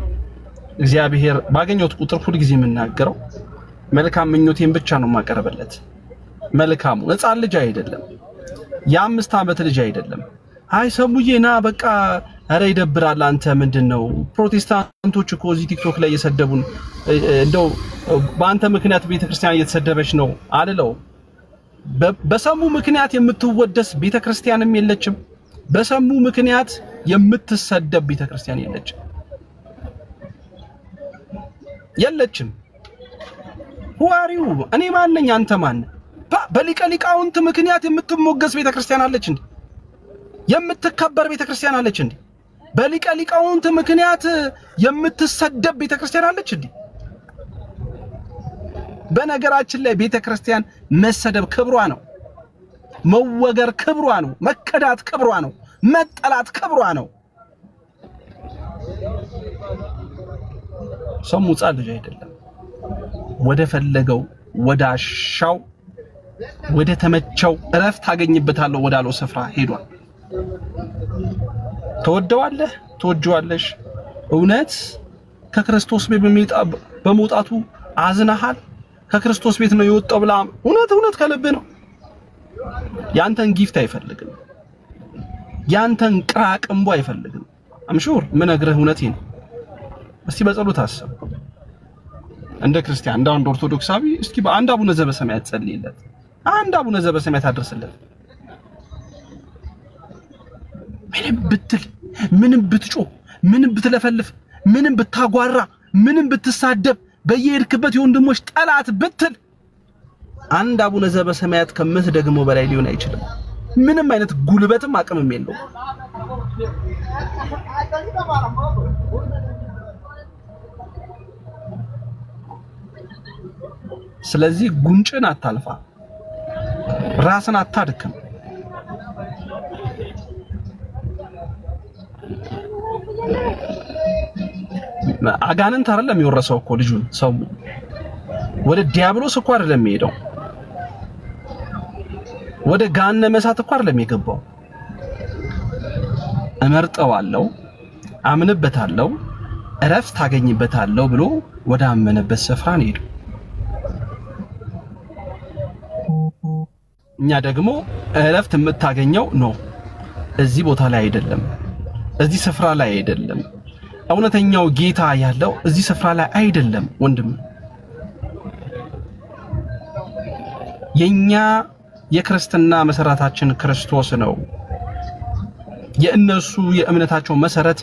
እግዚአብሔር ባገኘሁት ቁጥር ሁሉ ጊዜ የምናገረው መልካም ምኞቴን ብቻ ነው ማቀርበለት። መልካሙ ሕፃን ልጅ አይደለም፣ የ5 ዓመት ልጅ አይደለም። አይ ሰሙዬና በቃ አረ ይደብራል አንተ ምንድነው ፕሮቴስታንቶች እኮ እዚህ ቲክቶክ ላይ እየሰደቡን እንደው በአንተ ምክንያት ቤተክርስቲያን እየተሰደበች ነው አልለው። በሰሙ ምክንያት የምትወደስ ቤተክርስቲያንም የለችም፣ በሰሙ ምክንያት የምትሰደብ ቤተክርስቲያን የለችም። ሁዋሪው እኔ ማን ነኝ አንተ ማን? በሊቀ ሊቃውንት ምክንያት የምትሞገስ ቤተክርስቲያን አለች እንዴ? የምትከበር ቤተክርስቲያን አለች እንዴ? በሊቀ ሊቃውንት ምክንያት የምትሰደብ ቤተክርስቲያን አለች እንዴ? በነገራችን ላይ ቤተክርስቲያን መሰደብ ክብሯ ነው፣ መወገር ክብሯ ነው፣ መከዳት ክብሯ ነው፣ መጠላት ክብሯ ነው። ሰሙ ጻል ልጅ አይደለም። ወደ ፈለገው ወደ አሻው ወደ ተመቸው እረፍት ታገኝበታለሁ ወዳለው ስፍራ ሄዷል። ተወደዋለህ ተወጀዋለሽ። እውነት ከክርስቶስ ቤት በመውጣቱ አዝናሃል። ከክርስቶስ ቤት ነው የወጣው ብላ እውነት ከልብ ነው። ያንተን ጊፍት አይፈልግም፣ ያንተን ቅራቅምቦ አይፈልግም። አምሹር ምነግርህ እውነቴን እስቲ በጸሎት አስብ። እንደ ክርስቲያን እንደ አንድ ኦርቶዶክሳዊ እስኪ በአንድ አቡነ ዘበሰማያት ጸልይለት፣ አንድ አቡነ ዘበሰማያት አድርስለት። ምንም ብትል፣ ምንም ብትጮህ፣ ምንም ብትለፈልፍ፣ ምንም ብታጓራ፣ ምንም ብትሳደብ፣ በየሄድክበት የወንድሞች ጠላት ብትል አንድ አቡነ ዘበሰማያት ከምትደግሞ በላይ ሊሆን አይችልም። ምንም አይነት ጉልበትም አቅምም የለው። ስለዚህ ጉንጭን አታልፋ፣ ራስን አታድክም። አጋንንት አይደለም የሚወረሰው እኮ ልጁን ሰው ወደ ዲያብሎስ እኮ አይደለም የሚሄደው፣ ወደ ገሃነመ እሳት እኮ አይደለም የገባው። እመርጠዋለሁ፣ አምንበታለሁ፣ እረፍት ታገኝበታለሁ ብሎ ወደ አመነበት ስፍራ ነው ሄደው። እኛ ደግሞ እረፍት የምታገኘው ነው እዚህ ቦታ ላይ አይደለም፣ እዚህ ስፍራ ላይ አይደለም። እውነተኛው ጌታ ያለው እዚህ ስፍራ ላይ አይደለም ወንድም። የኛ የክርስትና መሰረታችን ክርስቶስ ነው። የእነሱ የእምነታቸው መሰረት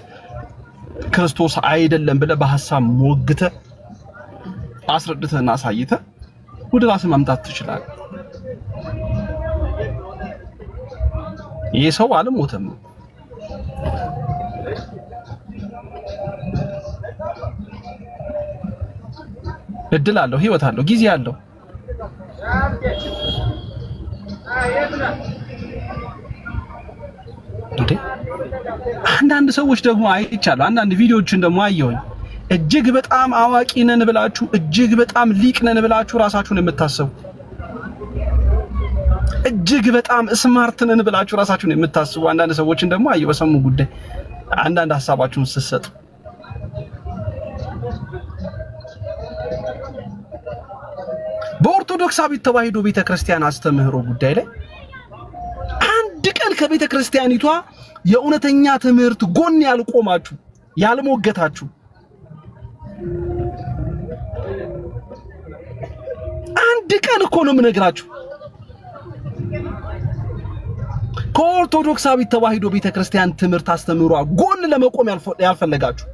ክርስቶስ አይደለም ብለ በሐሳብ ሞግተ አስረድተና አሳይተ ወደ ራስ ማምጣት ትችላለህ። ይሄ ሰው አልሞተም። እድል አለው፣ ህይወት አለው፣ ጊዜ አለው። እንዴ አንዳንድ ሰዎች ደግሞ አይቻሉ፣ አንዳንድ ቪዲዮዎችን ደግሞ አየሁኝ። እጅግ በጣም አዋቂ ነን ብላችሁ፣ እጅግ በጣም ሊቅ ነን ብላችሁ ራሳችሁን የምታስቡ፣ እጅግ በጣም ስማርት ነን ብላችሁ ራሳችሁን የምታስቡ አንዳንድ ሰዎችን ደግሞ አየሁ። በሰሙ ጉዳይ አንዳንድ ሐሳባችሁን ስትሰጡ በኦርቶዶክሳዊት ተዋሕዶ ቤተክርስቲያን አስተምህሮ ጉዳይ ላይ አንድ ቀን ከቤተክርስቲያኒቷ የእውነተኛ ትምህርት ጎን ያልቆማችሁ ያልሞገታችሁ አንድ ቀን እኮ ነው የምነግራችሁ። ከኦርቶዶክሳዊት ተዋሕዶ ቤተክርስቲያን ትምህርት አስተምህሯ ጎን ለመቆም ያልፈለጋችሁ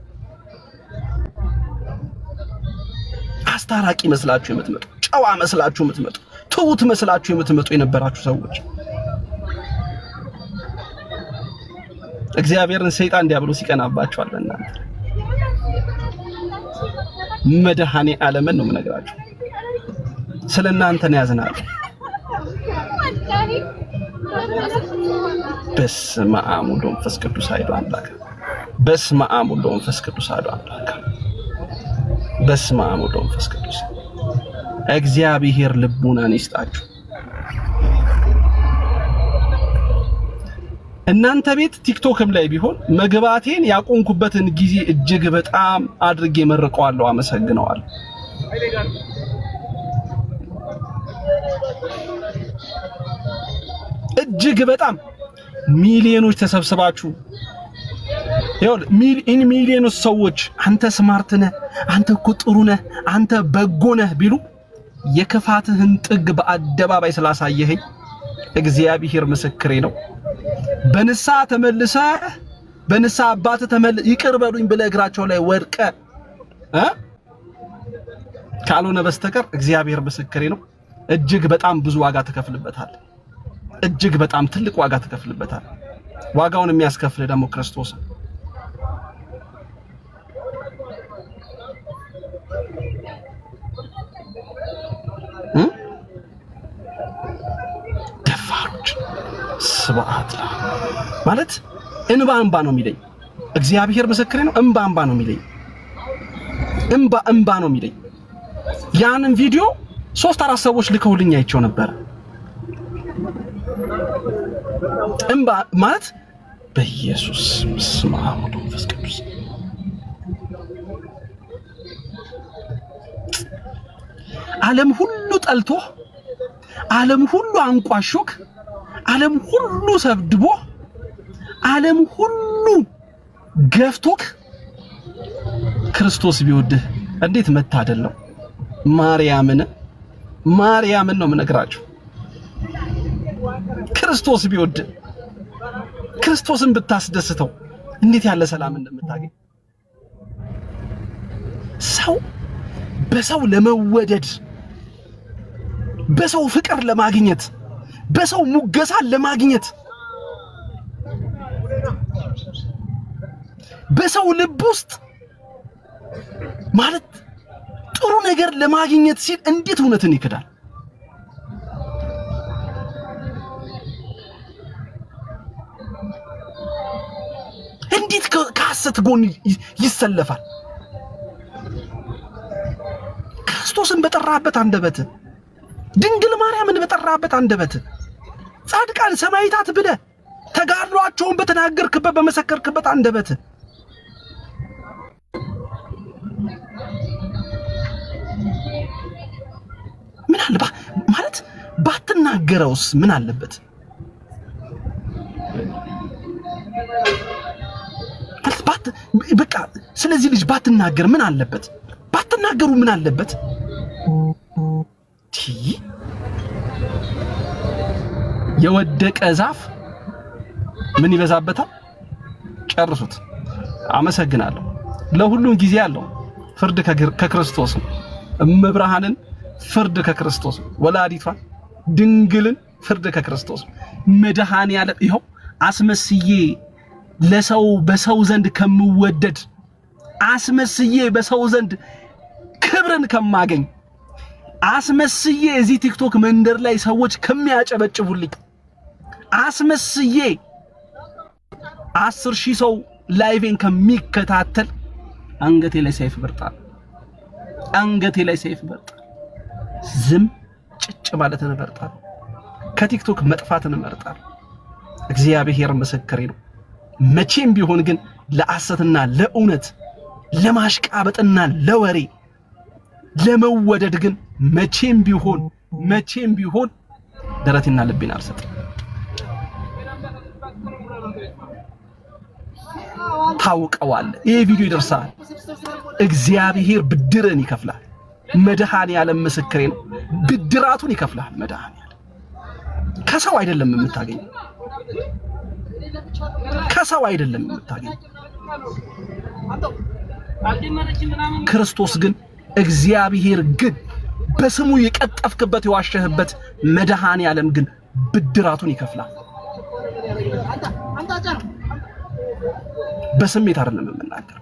አስታራቂ መስላችሁ የምትመጡ፣ ጨዋ መስላችሁ የምትመጡ፣ ትሁት መስላችሁ የምትመጡ የነበራችሁ ሰዎች እግዚአብሔርን ሰይጣን ዲያብሎስ ይቀናባችኋል። እናንተ መድኃኔ ዓለምን ነው የምነግራችሁ። ስለናንተ ነው ያዝናል። በስመ አብ ወወልድ ወመንፈስ ቅዱስ አሐዱ አምላክ። በስመ አብ ወወልድ ወመንፈስ ቅዱስ አሐዱ አምላክ። በስመ አብ ወወልድ ወመንፈስ ቅዱስ። እግዚአብሔር ልቡናን ይስጣችሁ። እናንተ ቤት ቲክቶክም ላይ ቢሆን መግባቴን ያቆንኩበትን ጊዜ እጅግ በጣም አድርጌ መርቀዋለሁ አመሰግነዋለሁ እጅግ በጣም ሚሊዮኖች ተሰብስባችሁ ሚሊዮኖች ሰዎች አንተ ስማርት ነህ አንተ እኮ ጥሩ ነህ አንተ በጎ ነህ ቢሉ የከፋትህን ጥግ በአደባባይ ስላሳየኸኝ እግዚአብሔር ምስክሬ ነው በንሳ ተመልሰ በንሳ አባት ይቅር በሉኝ ብለ እግራቸው ላይ ወድቀ ካልሆነ በስተቀር እግዚአብሔር ምስክሬ ነው እጅግ በጣም ብዙ ዋጋ ተከፍልበታል እጅግ በጣም ትልቅ ዋጋ ተከፍልበታል ዋጋውን የሚያስከፍል ደግሞ ክርስቶስ ደፋሮች ስብዓት ማለት እንባ ነው የሚለኝ እግዚአብሔር ምስክሬ ነው እንባ ነው የሚለኝ እንባ ነው የሚለኝ ያንን ቪዲዮ 3-4 ሰዎች ልከውልኝ አይቸው ነበር እንባ ማለት በኢየሱስ ስም አሁን ፈስከዱስ ዓለም ሁሉ ጠልቶ ዓለም ሁሉ አንቋሾክ ዓለም ሁሉ ሰብድቦ ዓለም ሁሉ ገፍቶክ ክርስቶስ ቢወድህ እንዴት መታደል ነው ማርያምን ነው ምነግራችሁ ክርስቶስ ቢወድ ክርስቶስን ብታስደስተው እንዴት ያለ ሰላም እንደምታገኝ ሰው በሰው ለመወደድ በሰው ፍቅር ለማግኘት በሰው ሙገሳ ለማግኘት በሰው ልብ ውስጥ ማለት ጥሩ ነገር ለማግኘት ሲል እንዴት እውነትን ይከዳል እንዴት ከሐሰት ጎን ይሰለፋል ክርስቶስን በጠራበት አንደበት ድንግል ማርያምን በጠራበት አንደበት ጻድቃን ሰማዕታት ብለ ተጋድሏቸውን በተናገርክበት በመሰከርክበት አንደበት ምን አለባ ማለት ባትናገረውስ ምን አለበት በቃ ስለዚህ ልጅ ባትናገር ምን አለበት ባትናገሩ ምን አለበት የወደቀ ዛፍ ምን ይበዛበታል ጨርሱት አመሰግናለሁ ለሁሉም ጊዜ ያለው ፍርድ ከክርስቶስ እመብርሃንን ፍርድ ከክርስቶስ ወላዲቷ ድንግልን ፍርድ ከክርስቶስ መድኃኔ ዓለም ይኸው አስመስዬ ለሰው በሰው ዘንድ ከምወደድ አስመስዬ በሰው ዘንድ ክብርን ከማገኝ አስመስዬ እዚህ ቲክቶክ መንደር ላይ ሰዎች ከሚያጨበጭቡልኝ አስመስዬ 10,000 ሰው ላይቬን ከሚከታተል አንገቴ ላይ ሰይፍ በርጣል ዝም ጭጭ ማለትን በርጣል ከቲክቶክ መጥፋትን መርጣል እግዚአብሔር ምስክሬ ነው መቼም ቢሆን ግን ለሐሰትና ለእውነት ለማሽቃበጥና ለወሬ ለመወደድ ግን መቼም ቢሆን ደረቴና ልቤን አልሰጥም ታውቀዋል ይሄ ቪዲዮ ይደርሳል እግዚአብሔር ብድርን ይከፍላል መድኃኔ ዓለም ምስክሬ ነው ብድራቱን ይከፍላል መድኃኔ ዓለም ከሰው አይደለም የምታገኘው ክርስቶስ ግን እግዚአብሔር ግን በስሙ የቀጠፍክበት የዋሸህበት መድኃኔ ዓለም ግን ብድራቱን ይከፍላል በስሜት አይደለም የምናገር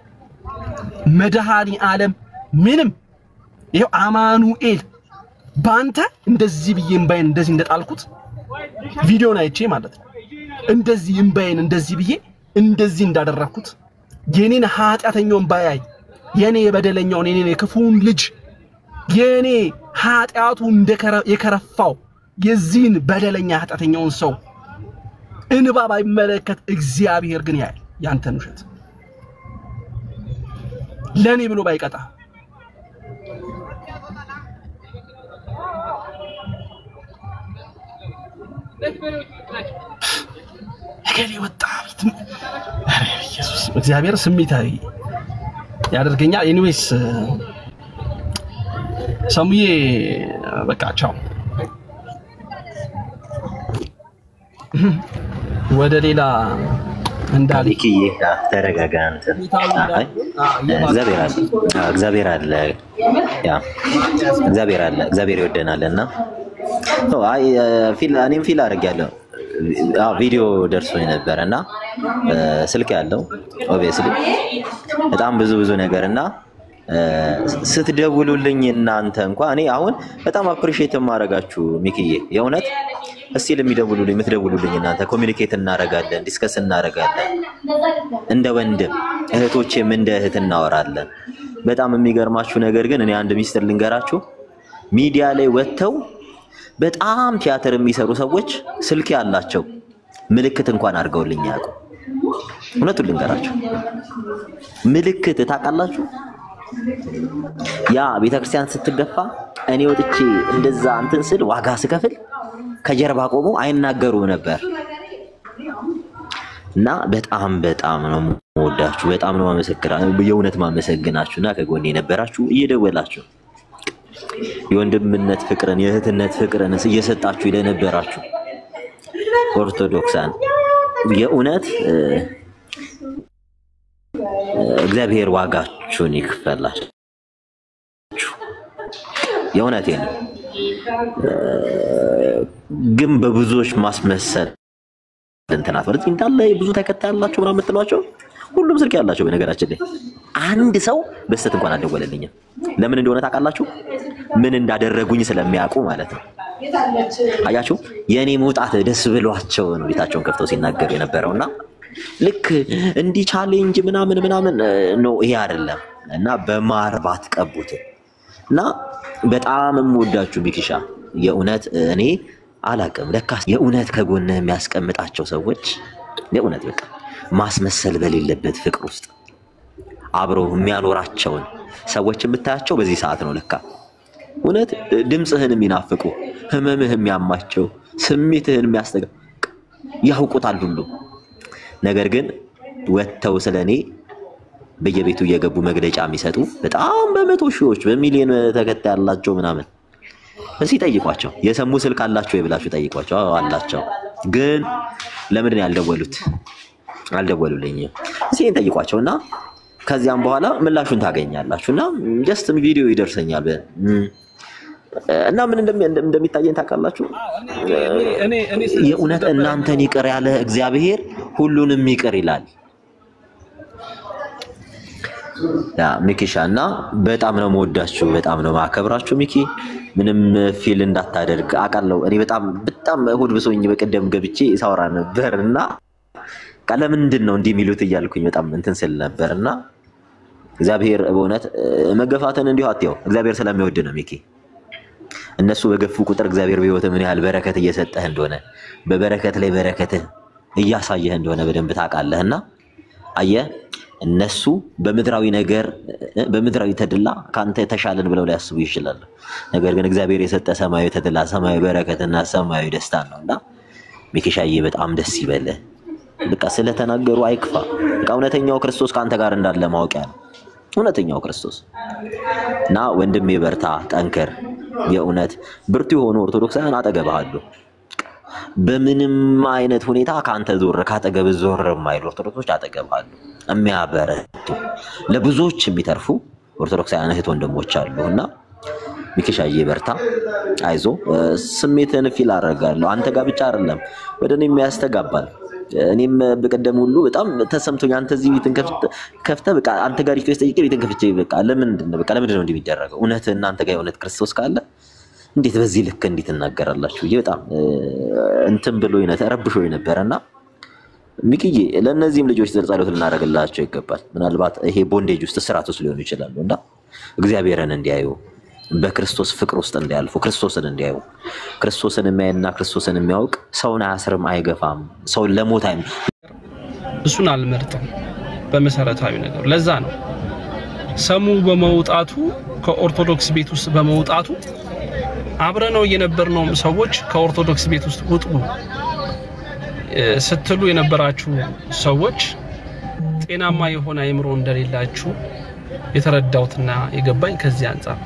መድኃኔ ዓለም ምንም ይሄው አማኑኤል ባንተ እንደዚህ ብዬ እምባዬን እንደዚህ እንደጣልኩት ቪዲዮን አይቼ ማለት ነው እንደዚህ እምባዬን እንደዚህ ብዬ እንደዚህ እንዳደረኩት የኔን ኃጢያተኛውን ባያይ የኔ በደለኛውን የኔ የክፉን ልጅ የኔ ኃጢያቱ የከረፋው የዚህን በደለኛ ኃጢያተኛውን ሰው እንባ ባይመለከት እግዚአብሔር ግን ያያል ያንተን ውሸት ለኔ ብሎ ባይቀጣ እገሌ ወጣ ኢየሱስ እግዚአብሔር ስሜታዊ ያደርገኛል ኤኒዌይስ ሰሙዬ በቃ ቻው ወደ ሌላ እንዳልክዬ ተረጋጋ አንተ እግዚአብሔር አለ እግዚአብሔር ይወደናልና አይ እኔም ፊል አድርጌያለሁ ቪዲዮ ደርሶኝ ነበርና ስልክ ያለው ኦብቪየስሊ በጣም ብዙ ነገርና ስትደውሉልኝ እናንተ እንኳን እኔ አሁን በጣም አፕሪሺየት ማረጋችሁ ሚኪዬ የእውነት እስቲ ለሚደውሉልኝ የምትደውሉልኝ እናንተ ኮሙኒኬት እናረጋለን ዲስከስ እናረጋለን እንደ ወንድም እህቶቼም እንደ እህት እናወራለን በጣም የሚገርማችሁ ነገር ግን እኔ አንድ ሚስጥር ልንገራችሁ ሚዲያ ላይ ወጥተው በጣም ቲያትር የሚሰሩ ሰዎች ስልክ ያላቸው ምልክት እንኳን አድርገውልኝ ያውቁ እውነቱን ልንገራችሁ ምልክት ታውቃላችሁ ያ ቤተክርስቲያን ስትገፋ እኔ ወጥቼ እንደዛ እንትን ስል ዋጋ ስከፍል ከጀርባ ቆሞ አይናገሩ ነበር እና በጣም ነው ወዳችሁ በጣም ነው ማመሰግናችሁ የእውነት ማመሰግናችሁና ከጎኔ ነበራችሁ እየደወላችሁ የወንድምነት ፍቅርን የእህትነት ፍቅርን እየሰጣችሁ ለነበራችሁ ኦርቶዶክሳን የእውነት እግዚአብሔር ዋጋችሁን ይክፈላችሁ የእውነቴን ግን በብዙዎች ማስመሰል እንትናት ወርጥ እንዳለ ብዙ ተከታያላችሁ ምናምን የምትሏቸው ሁሉም ስልክ ያላችሁ በነገራችን ላይ አንድ ሰው በስተት እንኳን አልደወለልኝም ለምን እንደሆነ ታውቃላችሁ ምን እንዳደረጉኝ ስለሚያውቁ ማለት ነው አያችሁ የኔ መውጣት ደስ ብሏቸው ነው ቤታቸውን ከፍተው ሲናገሩ የነበረውና ልክ እንዲ ቻሌንጅ ምናምን ነው ይሄ አይደለም እና በማርባት ቀቡት እና በጣም የምወዳችሁ ቢክሻ የእውነት እኔ አላቀም ለካ የእውነት ከጎንህ የሚያስቀምጣቸው ሰዎች የእውነት በቃ ማስመሰል በሌለበት ፍቅር ውስጥ አብረው የሚያኖራቸውን ሰዎች የምታያቸው በዚህ ሰዓት ነው ለካ እውነት ድምጽህን የሚናፍቁ ህመምህን የሚያማቸው ስሜትህን የሚያስተጋ ያውቁታል ሁሉ ነገር ግን ወጥተው ስለኔ በየቤቱ እየገቡ መግለጫ የሚሰጡ በጣም በመቶ ሺዎች በሚሊዮን ተከታይ ያላቸው ምናምን እስኪ ጠይቋቸው የሰሙ ስልክ አላችሁ ይብላችሁ ጠይቋቸው አላቸው ግን ለምን ያልደወሉት አልደወሉልኝ እስኪ ጠይቋቸውና ከዚያም በኋላ ምላሹን ታገኛላችሁና ጀስት ቪዲዮ ይደርሰኛል እና ምን እንደሚታየን ታውቃላችሁ እኔ የእውነት እናንተን ይቅር ያለ እግዚአብሔር ሁሉንም ይቅር ይላል ያ ሚኪሻና በጣም ነው የምወዳችሁ በጣም ነው ማከብራችሁ ሚኪ ምንም ፊል እንዳታደርግ አቃለው እኔ በጣም እሁድ ብሶኝ በቀደም ገብቼ ሳወራ ነበርና ለምንድን ነው እንዲህ ሚሉት እያልኩኝ በጣም እንትን ስል ነበርና እግዚአብሔር በእውነት መገፋተን እንዲሁ አትየው እግዚአብሔር ስለሚወድ ነው ሚኪ እነሱ በገፉ ቁጥር እግዚአብሔር በህይወት ምን ያህል በረከት እየሰጠህ እንደሆነ በበረከት ላይ በረከት እያሳየህ እንደሆነ በደንብ ታውቃለህና አየህ እነሱ በምድራዊ ነገር በምድራዊ ተድላ ካንተ ተሻለን ብለው ሊያስቡ ይችላል ነገር ግን እግዚአብሔር የሰጠ ሰማያዊ ተድላ ሰማያዊ በረከትና ሰማያዊ ደስታ ነውና ሚኪሻዬ በጣም ደስ ይበልህ በቃ ስለተናገሩ አይክፋ በቃ እውነተኛው ክርስቶስ ካንተ ጋር እንዳለ ማወቂያ ነው እውነተኛው ክርስቶስ እና ወንድሜ በርታ ጠንከር የእውነት ብርቱ የሆኑ ኦርቶዶክሳውያን አጠገብሃሉ በምንም አይነት ሁኔታ ካንተ ዞር ካጠገብ ዞር የማይሉ ኦርቶዶክሶች አጠገብሃሉ የሚያበረቱ ለብዙዎች የሚተርፉ ኦርቶዶክሳውያን እህት ወንድሞች አሉና ሚኪሻዬ በርታ አይዞ ስሜትን ፊል አደርጋለሁ አንተ ጋር ብቻ አይደለም ወደኔም ያስተጋባል እኔም በቀደም ሁሉ በጣም ተሰምቶኝ አንተ እዚህ ቤትን ከፍተ በቃ አንተ ጋር ሪኩዌስት ጠይቄ ቤትን ከፍቼ በቃ ለምንድን ነው እንዲህ የሚደረገው እውነት እናንተ ጋር የእውነት ክርስቶስ ካለ እንዴት በዚህ ልክ እንዴት እናገራላችሁ በጣም እንትን ብሎ ተረብሾ ነበርና ሚኪዬ ለነዚህም ልጆች ጸሎት ልናደርግላቸው ይገባል ምናልባት ይሄ ቦንዴጅ ውስጥ ስራት ውስጥ ሊሆኑ ይችላሉና እግዚአብሔርን እንዲያዩ በክርስቶስ ፍቅር ውስጥ እንዲያልፉ ክርስቶስን እንዲያዩ ክርስቶስን የሚያይና ክርስቶስን የሚያውቅ ሰውን አያስርም አይገፋም ሰውን ለሞት አይም እሱን አልመርጥም በመሰረታዊ ነገር ለዛ ነው ሰሙ በመውጣቱ ከኦርቶዶክስ ቤት ውስጥ በመውጣቱ አብረነው የነበርነው ሰዎች ከኦርቶዶክስ ቤት ውስጥ ወጡ ስትሉ የነበራችሁ ሰዎች ጤናማ የሆነ አይምሮ እንደሌላችሁ የተረዳውትና የገባኝ ከዚህ አንፃር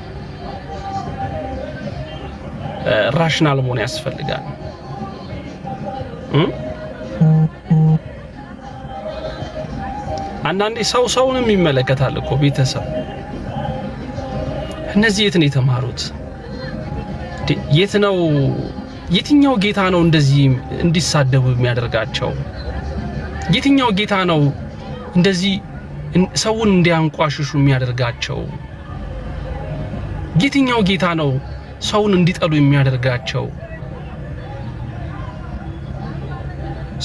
ራሽናል መሆን ያስፈልጋል አንዳንዴ ሰውንም ይመለከታል እኮ ቤተሰብ እነዚህ የት ነው የተማሩት የት ነው የትኛው ጌታ ነው እንደዚህ እንዲሳደቡ የሚያደርጋቸው የትኛው ጌታ ነው እንደዚህ ሰውን እንዲያንቋሽሹ የሚያደርጋቸው የትኛው ጌታ ነው ሰውን እንዲጠሉ የሚያደርጋቸው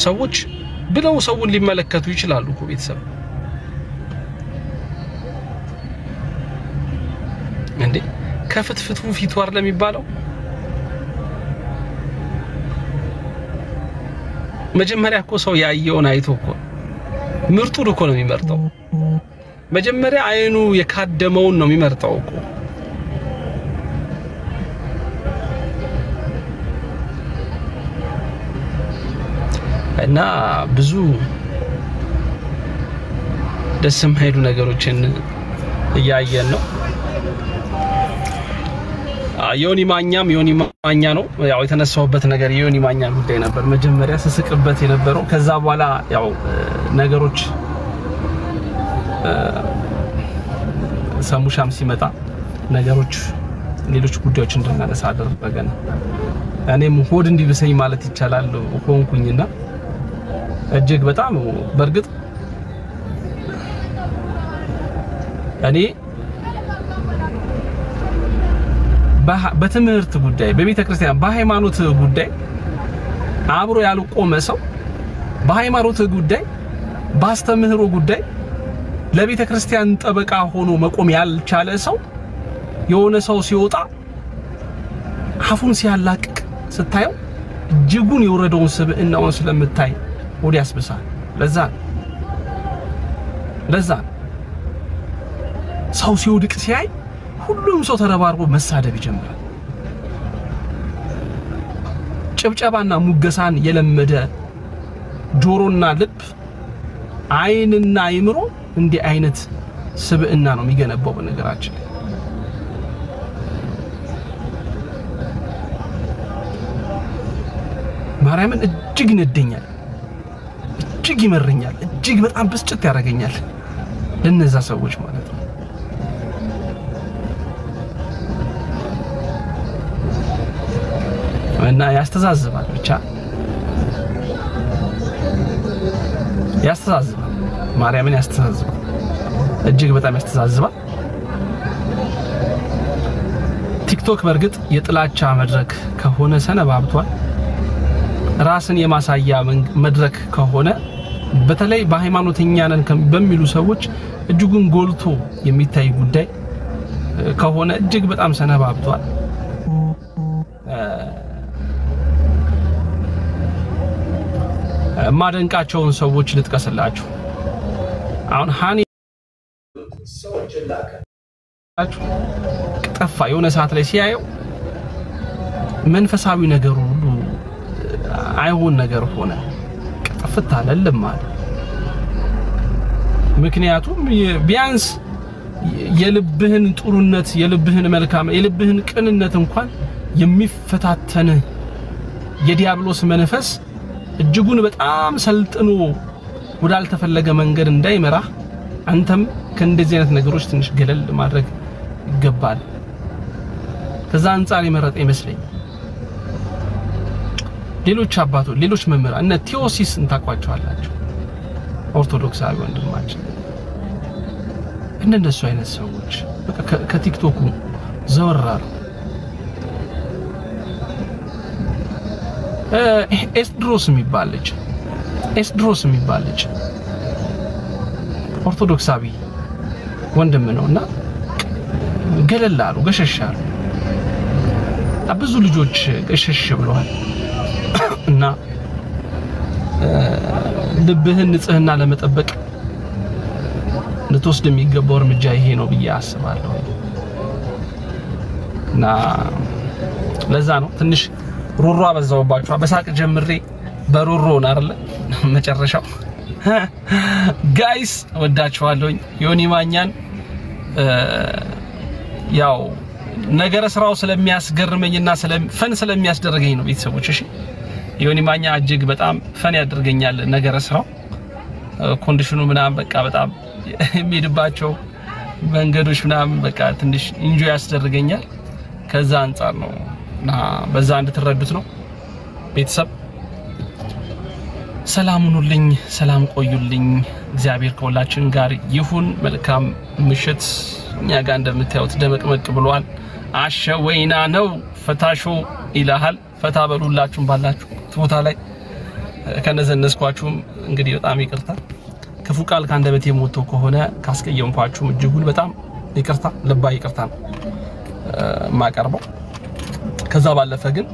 ሰዎች ብለው ሰውን ሊመለከቱ ይችላሉ እኮ ቤተሰብ እንዴ ከፍትፍቱ ፊቱ አይደለም የሚባለው መጀመሪያ እኮ ሰው ያየውን አይቶ እኮ ምርጡን እኮ ነው የሚመርጠው መጀመሪያ አይኑ የካደመውን ነው የሚመርጠው እኮ እና ብዙ ደስ የማይሉ ነገሮችን እያየን ነው ዮኒ ማኛ ነው ያው የተነሳውበት ነገር ዮኒ ማኛ ጉዳይ ነበር መጀመሪያ ስስቅበት የነበረው ከዛ በኋላ ያው ነገሮች ሰሙሻም ሲመጣ ነገሮች ሌሎች ጉዳዮች እንድናነሳ አደረገን እኔም ሆድ እንዲብሰኝ ማለት ይቻላል ሆንኩኝና እጅግ በጣም በርግጥ እኔ በትምህርት ጉዳይ በቤተክርስቲያን በሃይማኖት ጉዳይ አብሮ ያልቆመ ሰው በሃይማኖት ጉዳይ ባስተምህሮ ጉዳይ ለቤተክርስቲያን ጠበቃ ሆኖ መቆም ያልቻለ ሰው የሆነ ሰው ሲወጣ አፉን ሲያላቅቅ ስታየው እጅጉን የወረደውን ስብዕናውን ስለምታይ ወዲ ያስብሳል ለዛ ሰው ሲወድቅ ሲያይ ሁሉም ሰው ተረባርቦ መሳደብ ይጀምራል ጭብጨባና ሙገሳን የለመደ ጆሮና ልብ አይንና አይምሮ እንዲህ አይነት ስብዕና ነው የሚገነባው በነገራችን ማርያምን እጅግ ነደኛል እጅግ ይመረኛል እጅግ በጣም ብስጭት ያደርገኛል ለነዛ ሰዎች ማለት ነው እና ያስተዛዝባል ብቻ ያስተዛዝባል ማርያምን ያስተዛዝባል እጅግ በጣም ያስተዛዝባል ቲክቶክ በርግጥ የጥላቻ መድረክ ከሆነ ሰነባብቷል ራስን የማሳያ መድረክ ከሆነ በተለይ በሃይማኖተኛ ነን በሚሉ ሰዎች እጅጉን ጎልቶ የሚታይ ጉዳይ ከሆነ እጅግ በጣም ሰነባብቷል ማደንቃቸውን ሰዎች ልጥቀስላችሁ አሁን ሃኒ ሰዎች ላከ ጠፋ የሆነ ሰዓት ላይ ሲያየው መንፈሳዊ ነገሩ ሁሉ አይሆን ነገር ሆነ ቀጥፍታ ለለማል ምክንያቱም ቢያንስ የልብህን ጥሩነት የልብህን መልካም የልብህን ቅንነት እንኳን የሚፈታተን የዲያብሎስ መንፈስ እጅጉን በጣም ሰልጥኖ ወዳልተፈለገ መንገድ እንዳይመራ አንተም ከእንደዚህ አይነት ነገሮች ትንሽ ገለል ማድረግ ይገባል ከዛ አንፃር ይመረጥ ይመስለኝ ሌሎች አባቶች ሌሎች መምህራን እነ ቴዎሲስ እንታቋቸዋላችሁ ኦርቶዶክሳዊ ወንድማችን እንደነሱ አይነት ሰዎች ከቲክቶኩ ዘወራሩ ኤስድሮስ የሚባልች ኦርቶዶክሳዊ ወንድም ነውና ገለላሉ ገሸሻሉ ብዙ ልጆች እሽሽ ብለዋል እና ልብህን ንጽህና ለመጠበቅ ልትወስድ የሚገባው እርምጃ ይሄ ነው ብዬ አስባለሁ እና ለዛ ነው ትንሽ ሩሩ አበዛውባችሁ በሳቅ ጀምሬ በሩሩ ነው አይደል መጨረሻው ጋይስ ወዳችኋለሁ ዮኒ ማኛን ያው ነገረ ስራው ስለሚያስገርመኝና ፈን ስለሚያስደርገኝ ነው ቤተሰቦች እሺ ዮኒ ማኛ እጅግ በጣም ፈን ያደርገኛል ነገረ ስራው ኮንዲሽኑ ምናምን በቃ በጣም የሚሄድባቸው መንገዶች ምናምን በቃ ትንሽ ኢንጆይ ያስደርገኛል ከዛ አንፃር ነው እና በዛ እንድትረዱት ነው ቤተሰብ ሰላም ሁኑልኝ ሰላም ቆዩልኝ እግዚአብሔር ከሁላችን ጋር ይሁን መልካም ምሽት እኛ ጋር እንደምታዩት ደመቅመቅ ብሏል አሸወይና ነው ፈታሾ ይላል ፈታ በሉላችሁም ባላችሁ ቦታ ላይ ከነዘነስኳችሁም እንግዲህ በጣም ይቅርታ ክፉ ቃል ካንደበቴ ሞቶ ከሆነ ካስቀየምኳችሁም እጅጉን በጣም ይቅርታ ልባይ ይቅርታ ማቀርበው ከዛ ባለፈ ግን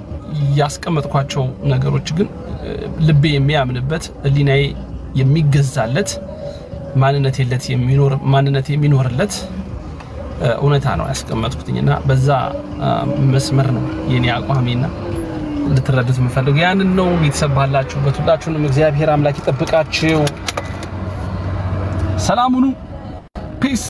ያስቀመጥኳቸው ነገሮች ግን ልቤ የሚያምንበት ሊናዬ የሚገዛለት ማንነት የሚኖርለት እውነታ ነው ያስቀመጥኩትኝና በዛ መስመር ነው የኔ አቋሜና ልትረዱት የምፈልገው ያንን ነው ቤተሰብ ባላችሁበት ሁላችሁንም እግዚአብሔር አምላክ ይጠብቃችሁ ሰላም ሁኑ ፒስ